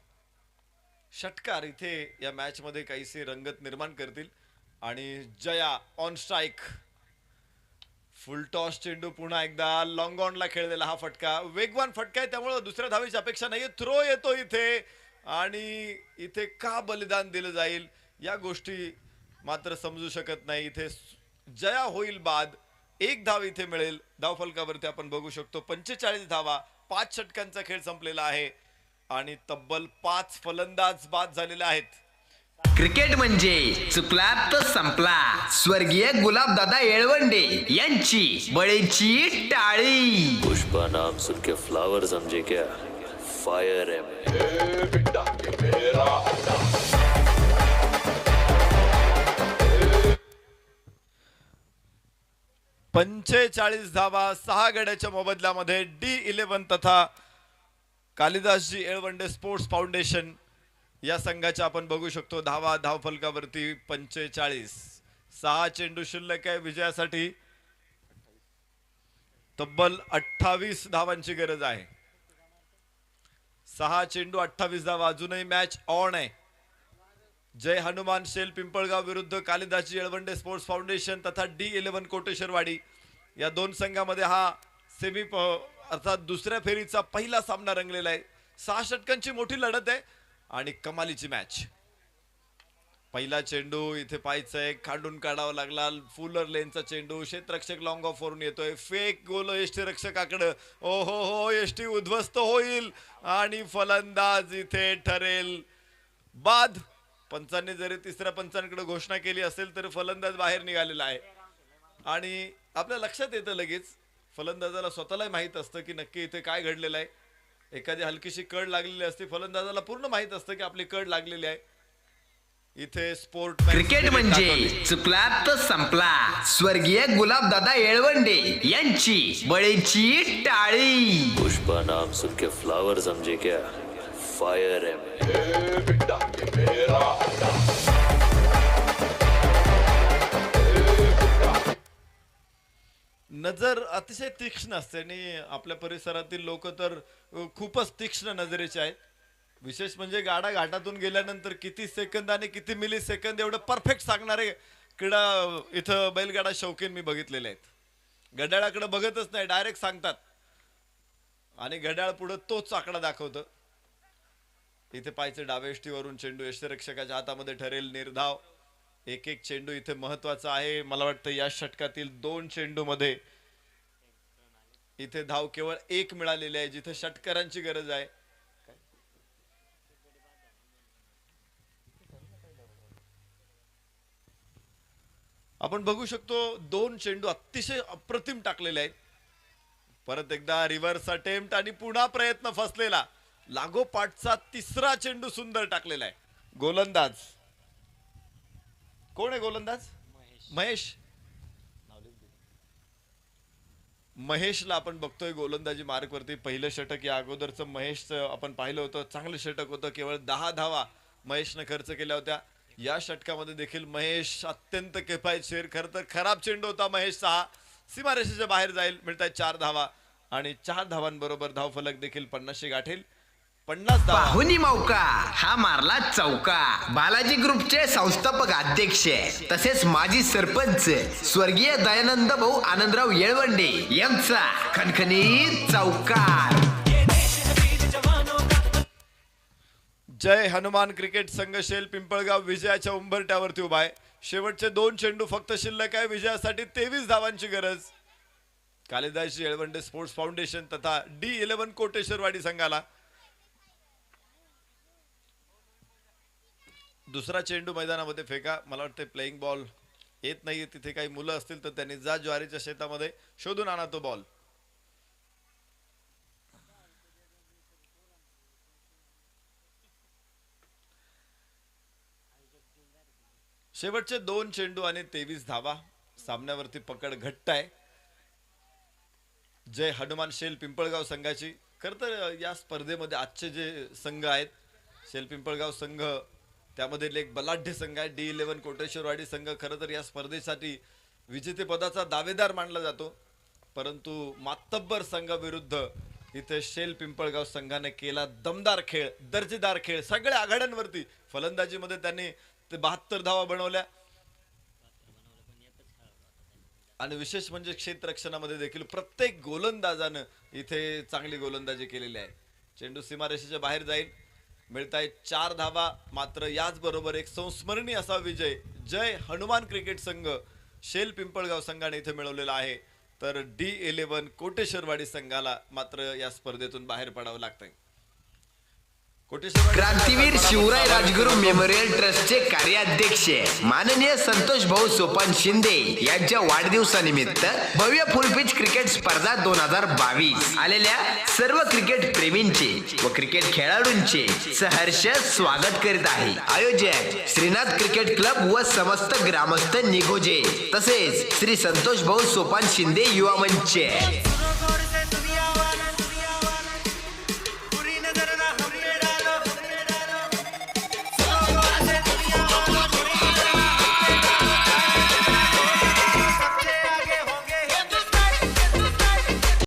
S1: षटकार इथे या मॅच मध्ये काहीसे रंगत निर्माण करतील आणि जया ऑन स्ट्राईक. फुलटॉस चेंडू पुन्हा एकदा लॉंग ऑनला खेळलेला हा फटका वेगवान फटका आहे त्यामुळे दुसऱ्या धावेची अपेक्षा नाहीये. थ्रो येतो इथे आणि इथे का बलिदान दिलं जाईल या गोष्टी मात्र समजू शकत नाही. इथे जया होईल बाद. 1 धाव इथे मिळेल. धावफलकावरती आपण बघू शकतो 45 धावा. 5 षटकांचा खेळ संपलेला आहे आणि तब्बल 5 फलंदाज बाद झालेले आहेत.
S3: क्रिकेट म्हणजे चुकला तर संपला. स्वर्गीय गुलाबदादा येळवंडे यांची बळीची टाळी.
S4: पुष्पा नाम सुन के फ्लावर समझे क्या, फायर है मैं.
S1: 45 धावा 6 गड्याच्या मोबदल्यामध्ये D11 तथा कालिदासजी येळवंडे स्पोर्ट्स फाउंडेशन या संघाच्या आपण बघू शकतो धावा धावफलकावरती 45. 6 चेंडू शिल्लक आहे. विजयासाठी तब्बल 28 धावांची गरज आहे. 6 चेंडू 28 धावा. अजूनही मॅच ऑन आहे. जय हनुमान शेल पिंपळगाव विरुद्ध कालिदासजी येळवंडे स्पोर्ट्स फाउंडेशन तथा D11 कोटेश्वरवाडी या दोन संघामध्ये हा सेमी अर्थात दुसऱ्या फेरीचा पहिला सामना रंगलेला आहे. 6 षटकांची मोठी लढत आहे आणि कमालीची मॅच. पहिला चेंडू इथे पाहायचा आहे. खांडून काढावा लागला. फुलर लेनचा चेंडू. क्षेत्ररक्षक लॉंग ऑफ वरून येतोय. फेक गोल यष्टी रक्षकाकडे. ओ हो यष्टी उद्ध्वस्त होईल आणि फलंदाज इथे ठरेल बाद. पंचांनी जरी तिसऱ्या पंचांकडे घोषणा केली असेल तर फलंदाज बाहेर निघालेला आहे आणि आपल्या लक्षात येतं लगेच. फलंदाजाला स्वतःलाही माहित असतं की नक्की इथे काय घडलेलं आहे. एखादी हलकीशी कड लागलेली असते. फलंदाजाला पूर्ण माहित असतं की आपली कड लागलेली आहे. इथे स्पोर्ट
S3: क्रिकेट म्हणजे चुकला तर संपला. स्वर्गीय गुलाबदादा येळवंडे यांची बळीची टाळी.
S4: पुष्पा नाम सुन के फ्लावर समझे क्या, फायर है मैं.
S1: नजर अतिशय तीक्ष्ण असते आणि आपल्या परिसरातील लोक तर खूपच तीक्ष्ण नजरेचे आहेत. विशेष म्हणजे गाडा घाटातून गेल्यानंतर किती सेकंद आणि किती मिली सेकंद एवढं परफेक्ट सांगणारे क्रीडा इथं बैलगाडा शौकीन मी बघितलेले आहेत. घड्याळाकडे बघतच नाही, डायरेक्ट सांगतात आणि घड्याळ पुढे तोच आकडा दाखवतं. इथे पायचे डावे यष्टीवरून चेंडू यष्टीरक्षकाच्या हातामध्ये ठरेल निर्धाव. एक एक चेंडू इथे महत्वाचा आहे. मला वाटतं या षटकातील 2 चेंडू मध्ये इथे धाव केवळ 1 मिळालेली आहे, जिथे षटकारांची गरज आहे. आपण बघू शकतो 2 चेंडू अतिशय अप्रतिम टाकलेले आहेत. परत एकदा रिव्हर्स अटेम्प्ट आणि पुन्हा प्रयत्न फसलेला. लागोपाठचा 3रा चेंडू सुंदर टाकलेला आहे. गोलंदाज कोण आहे? गोलंदाज महेशला आपण बघतोय गोलंदाजी मार्क वरती. पहिलं षटक या अगोदरचं महेशचं आपण पाहिलं होतं, चांगलं षटक होतं. केवळ 10 धावा महेशनं खर्च केल्या होत्या. या षटकामध्ये देखील महेश अत्यंत किफायतशीर. खरं तर खराब चेंडू होता महेशचा हा, सीमारेषेच्या बाहेर जाईल. मिळतात 4 धावा आणि 4 धावांबरोबर धावफलक देखील 50 गाठेल. 50 धावा.
S3: पाहुणी मौका हा मारला चौका. बालाजी ग्रुपचे संस्थापक अध्यक्ष तसेच माजी सरपंच स्वर्गीय दयानंद भाऊ आनंदराव येळवंडे यांचा खणखणीत चौकार.
S1: जय हनुमान क्रिकेट संघ शेल पिंपळगाव विजयाच्या उंबरठ्यावरती उभा आहे. शेवटचे 2 चेंडू फक्त शिल्लक आहे. विजयासाठी 23 धावांची गरज. कालिदास येळवंडे स्पोर्ट्स फाउंडेशन तथा D11 कोटेश्वरवाडी संघाला. दुसरा चेंडू मैदानामध्ये फेका. मला वाटतं प्लेइंग बॉल येत नाहीये. तिथे काही मुलं असतील तर त्यांनी जा ज्वारीच्या शेतामध्ये शोधून आणा तो बॉल. शेवटचे 2 चेंडू आणि 23 धावा. सामन्यावरती पकड घट्ट आहे जय हनुमान शेल पिंपळगाव संघाची. खरं तर या स्पर्धेमध्ये आजचे जे संघ आहेत शेल पिंपळगाव संघ, त्यामध्ये एक बलाढ्य संघ आहे D11 कोटेश्वरवाडी संघ. खरं तर या स्पर्धेसाठी विजेतेपदाचा दावेदार मानला जातो, परंतु मातब्बर संघाविरुद्ध इथे शेल पिंपळगाव संघाने केला दमदार खेळ, दर्जेदार खेळ. सगळ्या आघाड्यांवरती फलंदाजीमध्ये त्यांनी 72 धावा बनवल्या आणि विशेष म्हणजे क्षेत्ररक्षणामध्ये देखील प्रत्येक गोलंदाजानं इथे चांगली गोलंदाजी केलेली आहे. चेंडू सीमारेषेच्या बाहेर जाईल. मिळतायत 4 धावा. मात्र याच बरोबर एक संस्मरणीय असा विजय जय हनुमान क्रिकेट संघ शेल पिंपळगाव संघाने इथे मिळवलेला आहे. तर D11 कोटेश्वरवाडी संघाला मात्र या स्पर्धेतून बाहेर पडावं लागतंय.
S3: क्रांतीवीर शिवराय राजगुरू मेमोरियल ट्रस्टचे कार्याध्यक्ष माननीय संतोष भाऊ सोपान शिंदे यांच्या वाढदिवसानिमित्त भव्य फुलपिच क्रिकेट स्पर्धा 2022 आलेल्या सर्व क्रिकेट प्रेमींचे व क्रिकेट खेळाडूंचे सहर्ष स्वागत करीत आहे. आयोजक श्रीनाथ क्रिकेट क्लब व समस्त ग्रामस्थ निगोजे तसेच श्री संतोष भाऊ सोपान शिंदे युवा मंच.